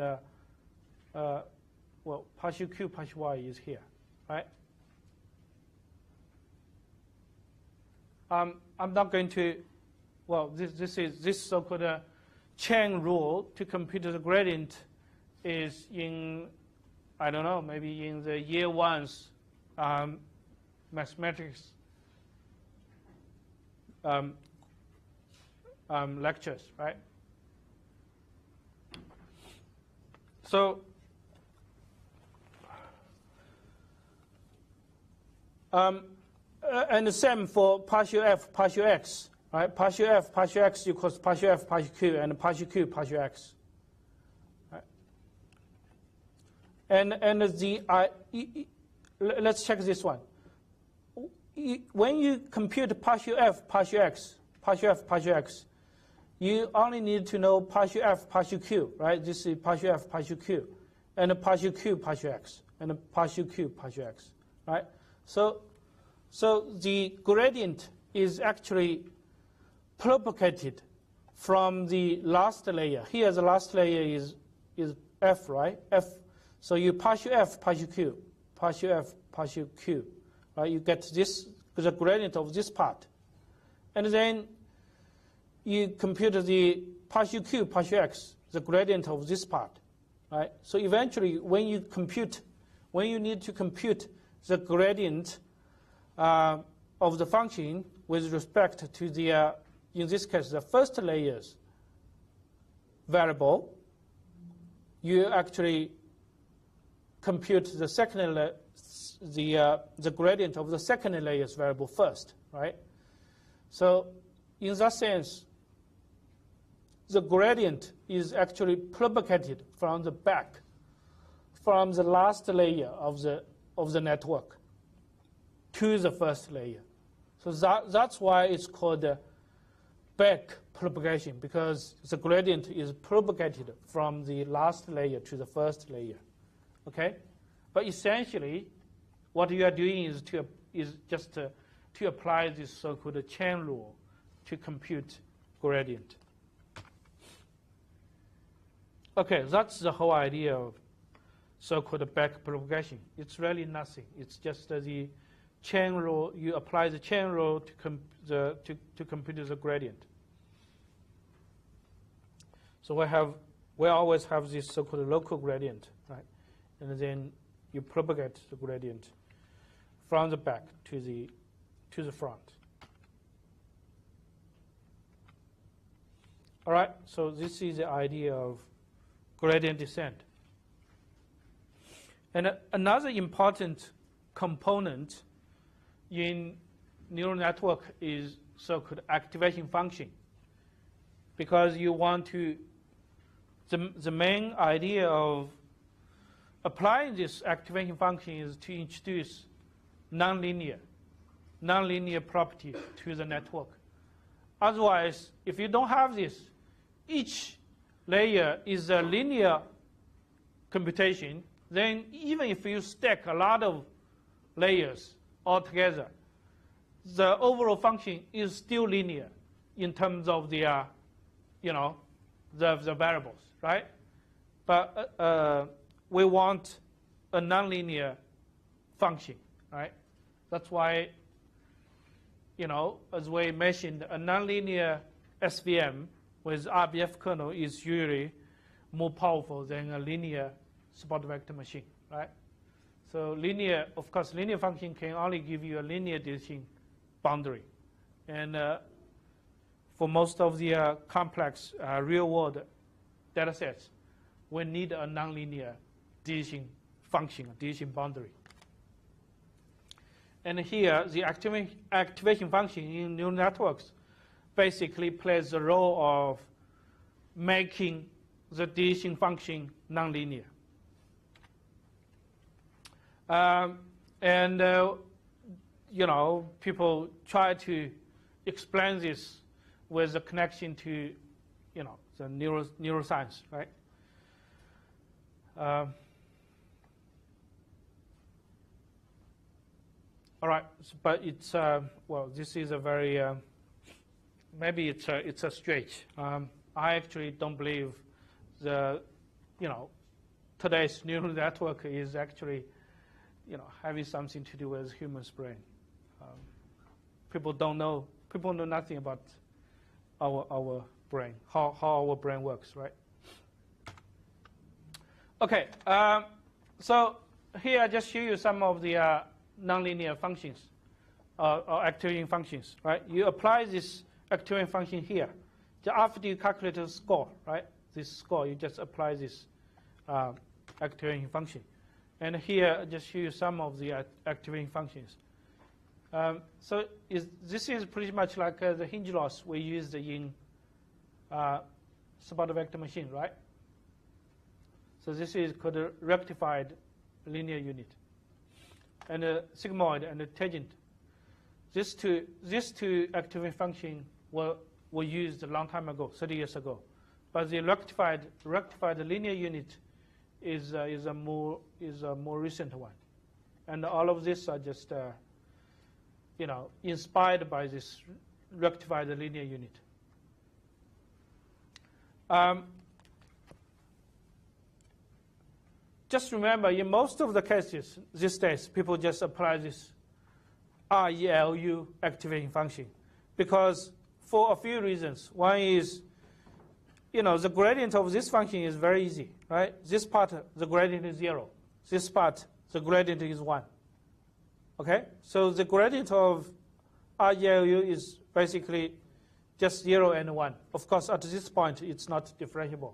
well, partial q, partial y is here, right? I'm not going to, well, this so-called chain rule to compute the gradient is in, I don't know, maybe in the year 1's mathematics lectures, right? So and the same for partial f, partial x, right? Partial f, partial x equals partial f, partial q, and partial q, partial x. Right? And let's check this one. When you compute partial f, partial x, partial f, partial x, you only need to know partial f, partial q, right? This is partial f, partial q, and a partial q, partial x, and a partial q, partial x, right? So the gradient is actually propagated from the last layer. Here the last layer is F, right? F. So you partial F, partial Q, partial F, partial Q. Right? You get this, the gradient of this part. And then you compute the partial Q, partial X, the gradient of this part. Right? So eventually, when you need to compute the gradient of the function with respect to the, in this case, the first layer's variable, you actually compute the second the gradient of the second layer's variable first, right? So in that sense, the gradient is actually propagated from the back, from the last layer of the network to the first layer. So that's why it's called back propagation, because the gradient is propagated from the last layer to the first layer. Okay? But essentially, what you are doing is just to apply this so-called chain rule to compute gradient. Okay, that's the whole idea of so-called back propagation. It's really nothing. It's just the chain rule. You apply the chain rule to compute the gradient. So we always have this so-called local gradient, right? And then you propagate the gradient from the back to the front. All right. So this is the idea of gradient descent. And another important component in neural network is so-called activation function, because you want to, the main idea of applying this activation function is to introduce nonlinear property to the network. Otherwise, if you don't have this, each layer is a linear computation, then even if you stack a lot of layers all together, the overall function is still linear in terms of the, the variables, right? But we want a nonlinear function, right? That's why, as we mentioned, a nonlinear SVM with RBF kernel is usually more powerful than a linear support vector machine, right? So linear, of course, linear function can only give you a linear decision boundary. And for most of the complex real-world data sets, we need a nonlinear decision function, decision boundary. And here, the activation function in neural networks basically plays the role of making the decision function nonlinear. People try to explain this with a connection to, the neuroscience, right? All right, but it's well, this is a very maybe it's a stretch. I actually don't believe today's neural network is actually having something to do with human's brain. People know nothing about our brain, how our brain works, right? Okay, so here I just show you some of the nonlinear functions or activating functions, right? You apply this activating function here. After you calculate the score, right? This score, you just apply this activating function. And here I just show you some of the activating functions. So this is pretty much like the hinge loss we used in support vector machine, right? So this is called a rectified linear unit. And a sigmoid and a tangent. These two activating functions were used a long time ago, 30 years ago. But the rectified linear unit is a more recent one. And all of these are just inspired by this rectified linear unit. Just remember, in most of the cases these days, people just apply this ReLU activation function, because for a few reasons. One is, the gradient of this function is very easy, right? This part, the gradient is 0. This part, the gradient is 1. Okay? So the gradient of ReLU is basically just 0 and 1. Of course, at this point, it's not differentiable,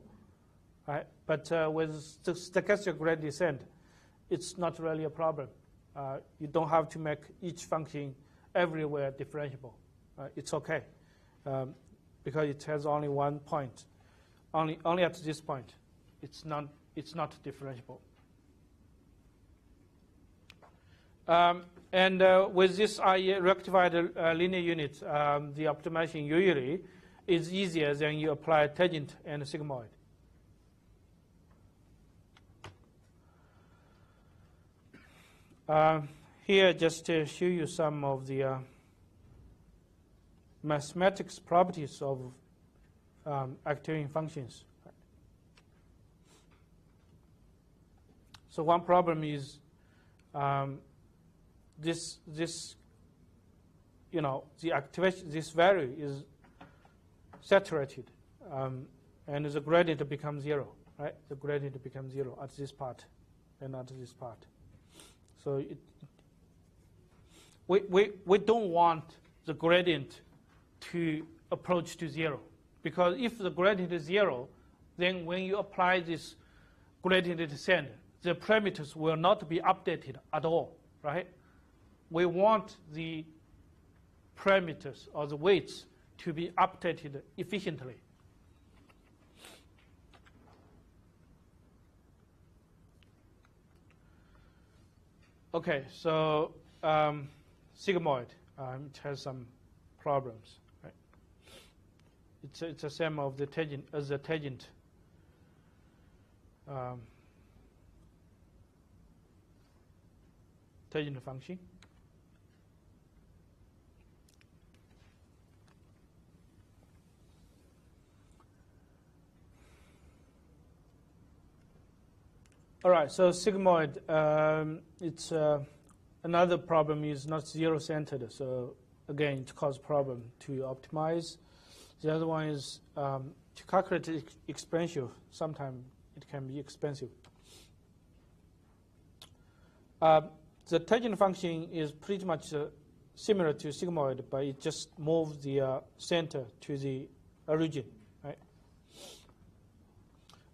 right? But with the stochastic gradient descent, it's not really a problem. You don't have to make each function everywhere differentiable. It's okay, because it has only one point. Only at this point, it's not differentiable. And with this rectified linear unit, the optimization usually is easier than you apply tangent and sigmoid. Here, just to show you some of the mathematics properties of activating functions. So one problem is the activation, this value is saturated, and the gradient becomes 0, right? The gradient becomes 0 at this part and at this part. So we don't want the gradient to approach to 0, because if the gradient is 0, then when you apply this gradient descent, the parameters will not be updated at all, right? We want the parameters or the weights to be updated efficiently. Okay, so sigmoid, it has some problems, right? It's the same of the tangent as the tangent. Tangent function. All right, so sigmoid, it's another problem is not zero-centered. So again, it causes problem to optimize. The other one is to calculate exponential. Sometimes it can be expensive. The tangent function is pretty much similar to sigmoid, but it just moves the center to the origin, right?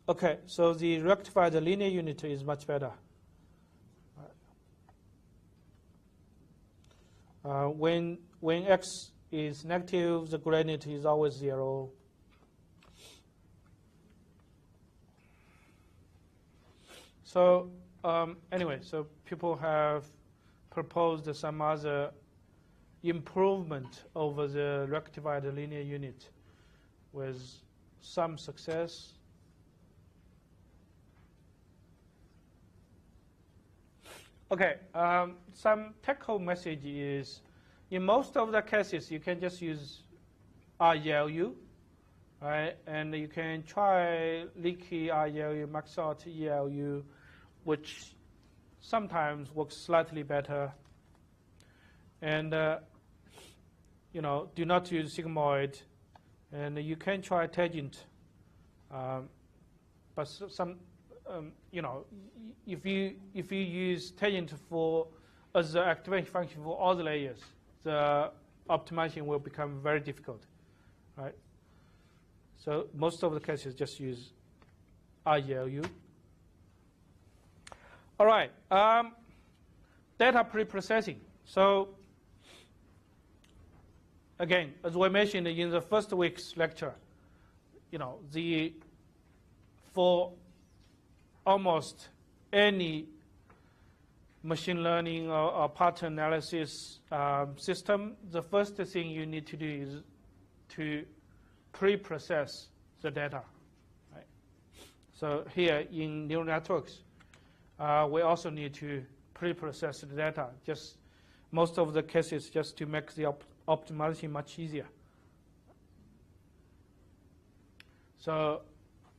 Okay, so the rectified linear unit is much better. When x is negative, the gradient is always 0. So anyway, so people have proposed some other improvement over the rectified linear unit with some success. Okay, some take-home message is, in most of the cases, you can just use ReLU, right? And you can try leaky ReLU, max out ELU, which sometimes works slightly better. And do not use sigmoid. And you can try tangent, but some. If you use tangent as the activation function for all the layers, the optimization will become very difficult, right? So most of the cases just use ReLU. All right, data pre-processing. So again, as we mentioned in the first week's lecture, for almost any machine learning or pattern analysis system, the first thing you need to do is to pre-process the data. Right? So here in neural networks, we also need to pre-process the data. Just most of the cases just to make the optimization much easier. So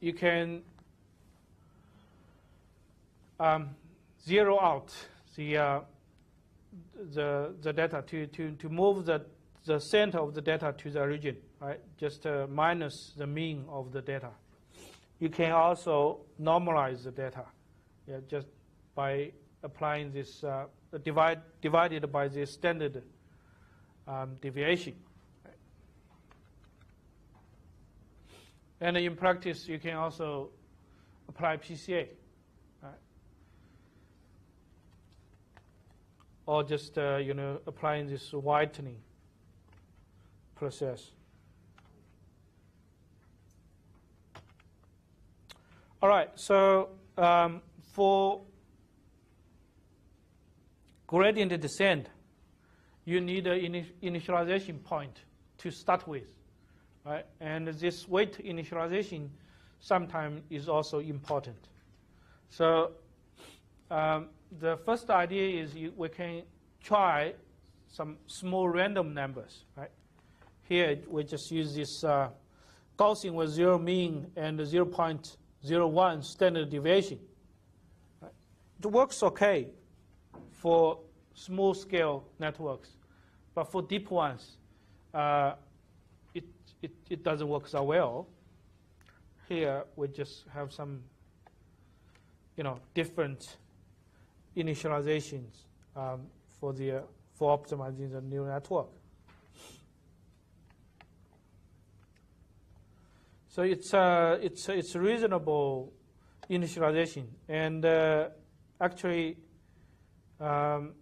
you can zero out the data to move the center of the data to the origin, right? Just minus the mean of the data. You can also normalize the data, just by applying this divided by the standard deviation. Right? And in practice, you can also apply PCA, right? Or just applying this whitening process. All right, so for gradient descent, you need an initialization point to start with, right? And this weight initialization sometimes is also important. So the first idea is we can try some small random numbers, right? Here we just use this Gaussian with zero mean and 0.01 standard deviation. Right? It works okay for small scale networks, but for deep ones, it doesn't work so well. Here we just have some, different initializations for optimizing the neural network. So it's a reasonable initialization, and actually the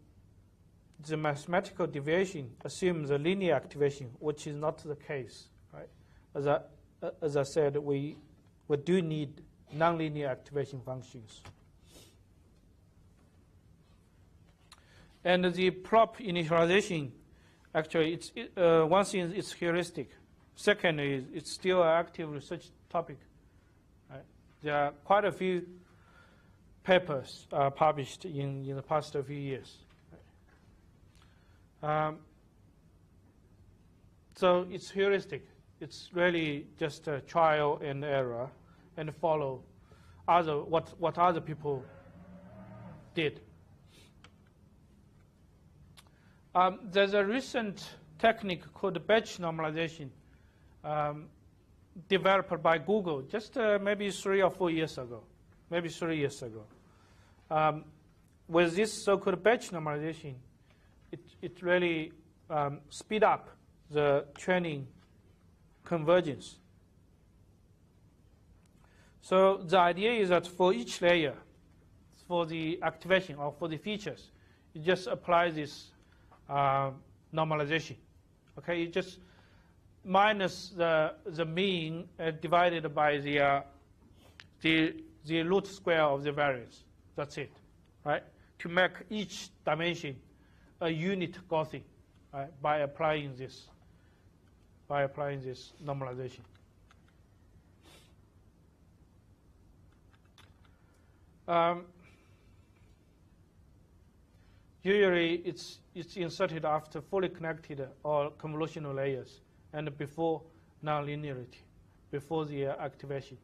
mathematical deviation assumes a linear activation, which is not the case, right? As I said, we do need nonlinear activation functions. And the prop initialization, actually, one thing it's heuristic. Second is it's still an active research topic. Right? There are quite a few papers published in the past few years. Right? So it's heuristic. It's really just a trial and error, and follow what other people did. There's a recent technique called batch normalization, developed by Google just maybe 3 or 4 years ago, maybe 3 years ago. With this so-called batch normalization, it really speed up the training convergence. So the idea is that for each layer, for the activation or for the features, you just apply this normalization. Okay, you just minus the mean divided by the root square of the variance. That's it, right? To make each dimension a unit Gaussian, right? By applying this normalization. Usually, it's inserted after fully connected or convolutional layers, and before nonlinearity, before the activation.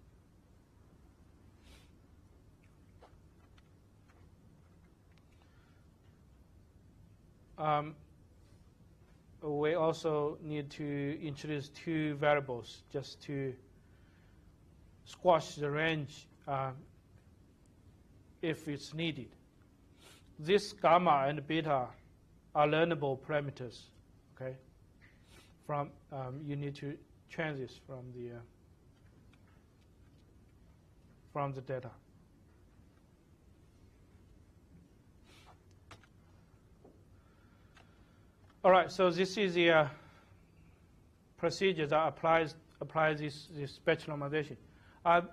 We also need to introduce 2 variables just to squash the range if it's needed. This gamma and beta are learnable parameters. Okay, you need to change this from the data. All right, so this is the procedure that applies this batch normalization.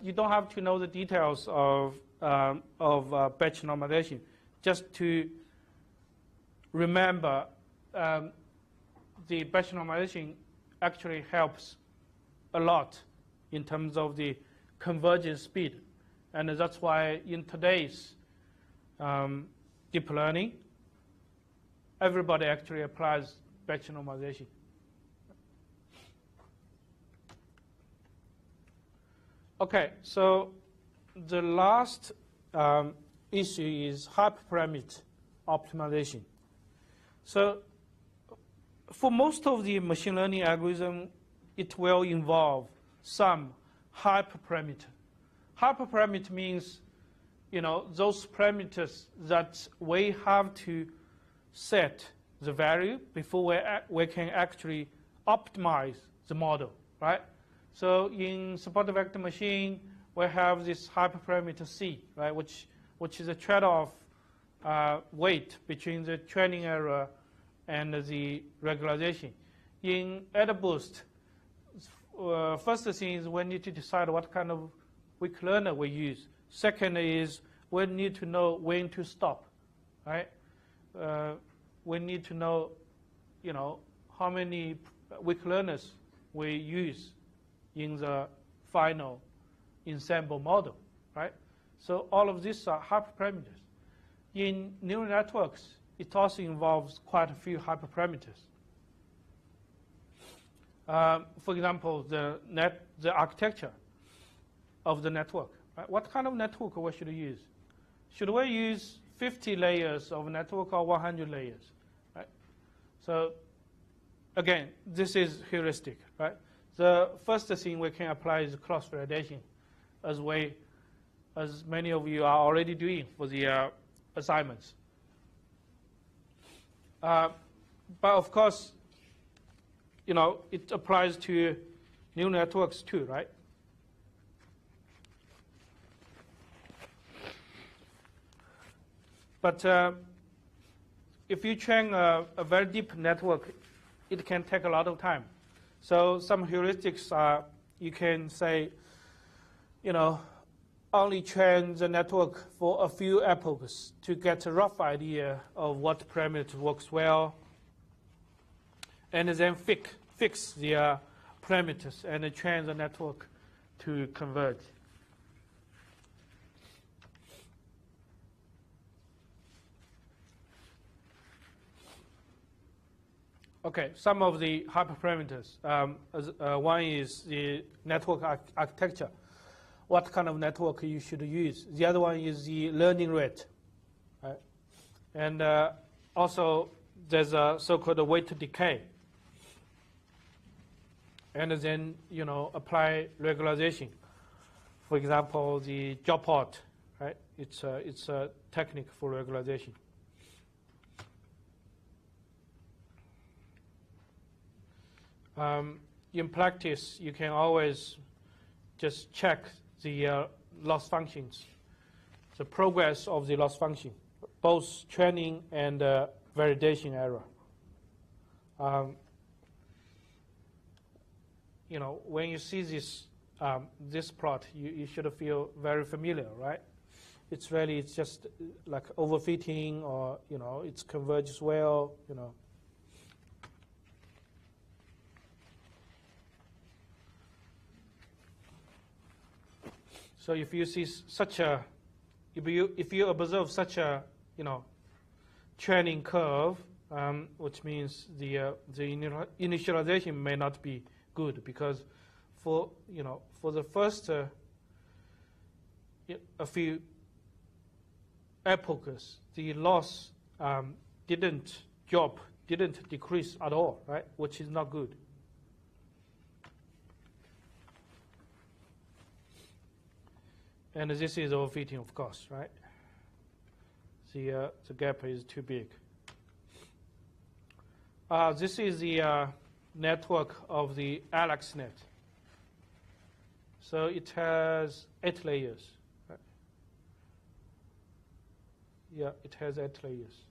You don't have to know the details of batch normalization. Just to remember, the batch normalization actually helps a lot in terms of the convergence speed. And that's why in today's deep learning, everybody actually applies batch normalization. Okay, so the last issue is hyperparameter optimization. So for most of the machine learning algorithm, it will involve some hyperparameter. Hyperparameter means, those parameters that we have to set the value before we can actually optimize the model, right? So in supported vector machine, we have this hyperparameter C, right, which is a trade-off weight between the training error and the regularization. In AdaBoost, first thing is we need to decide what kind of weak learner we use. Second is we need to know when to stop, right? We need to know, how many weak learners we use in the final ensemble model, right? So all of these are hyperparameters. In neural networks, it also involves quite a few hyperparameters. For example, the architecture of the network. Right? What kind of network we should use? Should we use 50 layers of network or 100 layers? Right? So again, this is heuristic, right? The first thing we can apply is cross-validation, as many of you are already doing for the assignments. But of course, it applies to neural networks too, right? But if you train a very deep network, it can take a lot of time. So some heuristics are, you can say, only train the network for a few epochs to get a rough idea of what parameter works well, and then fix the parameters and train the network to converge. Okay, some of the hyperparameters. One is the network architecture. What kind of network you should use. The other one is the learning rate. Right? And also, there's a so-called weight decay. And then, apply regularization. For example, the dropout, right? It's a technique for regularization. In practice, you can always just check the loss functions, the progress of the loss function, both training and validation error. When you see this this plot, you should feel very familiar, right? It's just like overfitting, or it converges well, So if you see if you observe such a training curve, which means the initialization may not be good, because for the first a few epochs, the loss didn't decrease at all, right? Which is not good. And this is overfitting, of course, right? The gap is too big. This is the network of the AlexNet. So it has 8 layers. Right? Yeah, it has 8 layers.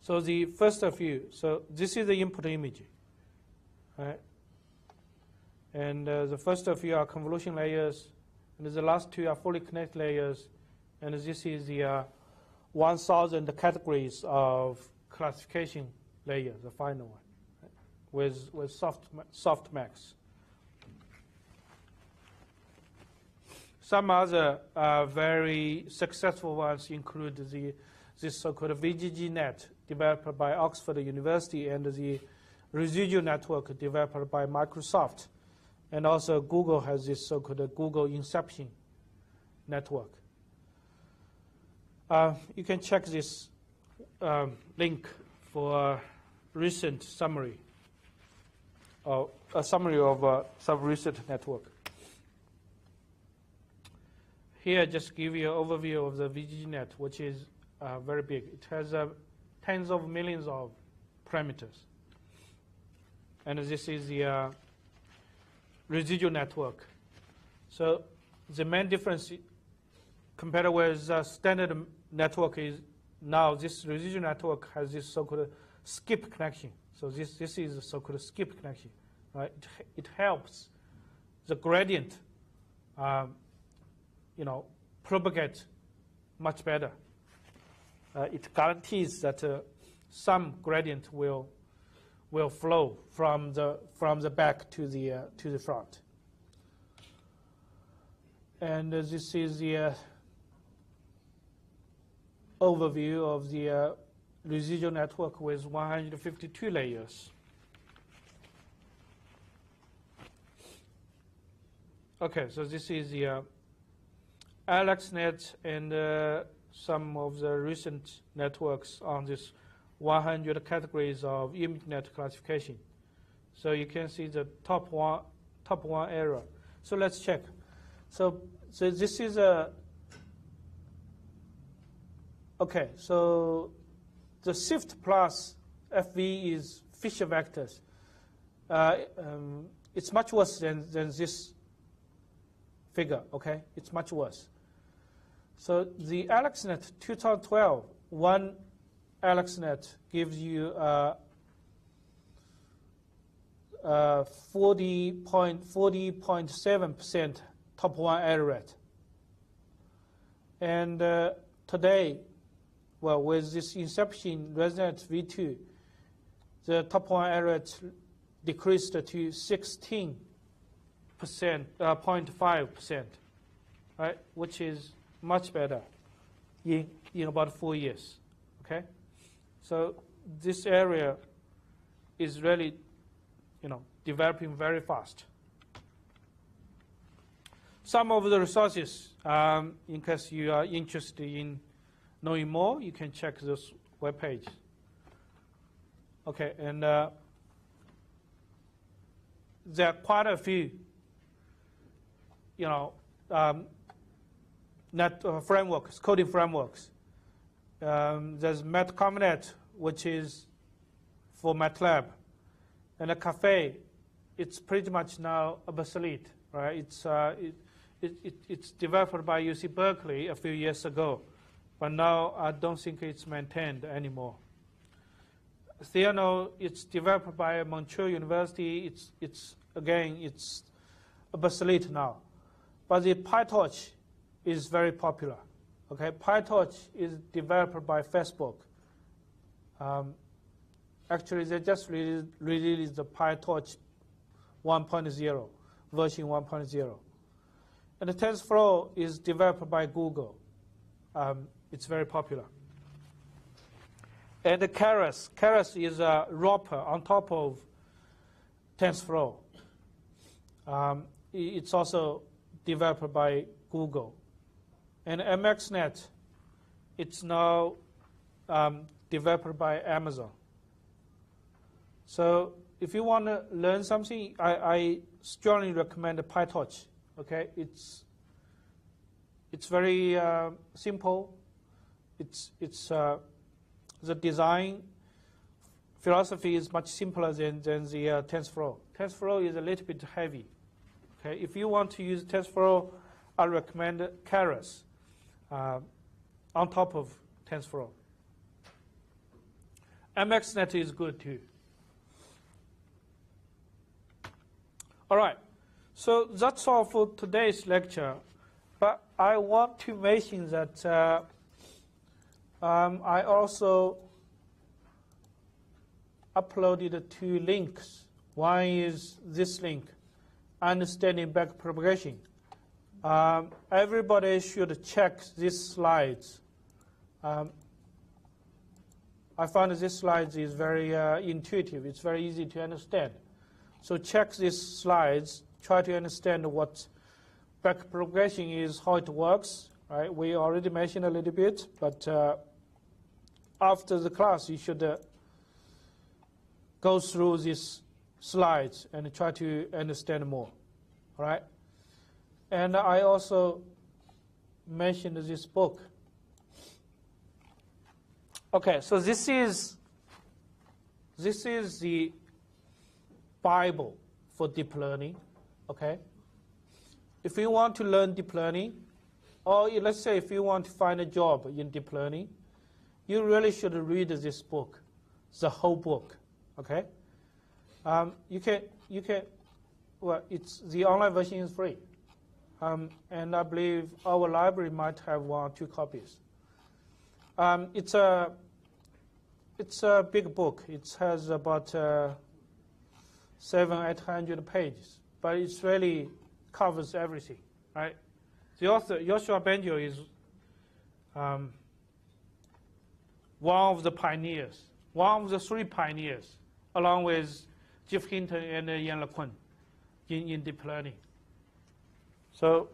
So the first few, so this is the input image, right? And the first few are convolution layers, and the last 2 are fully connected layers, and this is the 1,000 categories of classification layer, the final one, right? with softmax. Some other very successful ones include this so-called VGGNet developed by Oxford University and the residual network developed by Microsoft. And also Google has this so-called Google Inception network. You can check this link for a recent summary, or a summary of some recent network. Here, I just give you an overview of the VGGNet, which is very big. It has tens of millions of parameters. And this is the residual network. So the main difference compared with the standard network is now this residual network has this so-called skip connection. So this is a so-called skip connection. Right? It helps the gradient propagate much better. It guarantees that some gradient will flow from the back to the front. And this is the overview of the residual network with 152 layers. Okay, so this is the AlexNet and some of the recent networks on this 100 categories of ImageNet classification. So you can see the top one error. So let's check. So this is a okay. So the shift plus FV is Fisher vectors. It's much worse than this figure. Okay, it's much worse. So the AlexNet 2012, one AlexNet gives you 40.7% top one error rate. And today, well, with this Inception Resonate V2, the top one error rate decreased to 16.5%, right? Which is much better in about 4 years. Okay, so this area is really, developing very fast. Some of the resources, in case you are interested in knowing more, you can check this webpage. Okay, and there are quite a few, frameworks, coding frameworks. There's MATCOMNet, which is for MATLAB, and a Caffe. It's pretty much now obsolete, right? It's developed by UC Berkeley a few years ago, but now I don't think it's maintained anymore. Theano, it's developed by Montreal University. It's obsolete now, but the PyTorch is very popular. Okay, PyTorch is developed by Facebook. Actually, they just released the PyTorch 1.0, version 1.0. And the TensorFlow is developed by Google. It's very popular. And the Keras is a wrapper on top of TensorFlow. It's also developed by Google. And MXNet, it's now developed by Amazon. So if you want to learn something, I strongly recommend PyTorch. Okay, it's very simple. It's the design philosophy is much simpler than the TensorFlow. TensorFlow is a little bit heavy. Okay, if you want to use TensorFlow, I recommend Keras on top of TensorFlow. MXNet is good too. All right, so that's all for today's lecture. But I want to mention that I also uploaded 2 links. One is this link, Understanding Backpropagation. Everybody should check these slides. I find this slide is very intuitive. It's very easy to understand. So check these slides. Try to understand what backpropagation is, how it works. Right? We already mentioned a little bit, but after the class, you should go through these slides and try to understand more. All right? And I also mentioned this book. Okay, so this is the Bible for deep learning. Okay, if you want to learn deep learning, or let's say if you want to find a job in deep learning, you really should read this book, the whole book. Okay, you can. Well, the online version is free, and I believe our library might have 1 or 2 copies. It's a big book. It has about 700-800 pages, but it really covers everything, right? The author, Joshua Bengio, is one of the pioneers, one of the 3 pioneers, along with Jeff Hinton and Ian LeCun in deep learning. So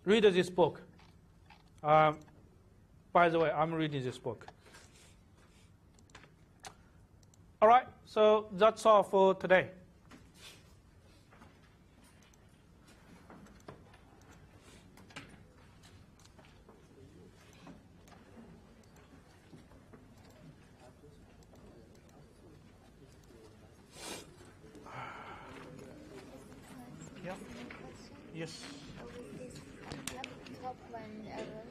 read this book. By the way, I'm reading this book. All right, so that's all for today. Yeah. Yes. With this laptop when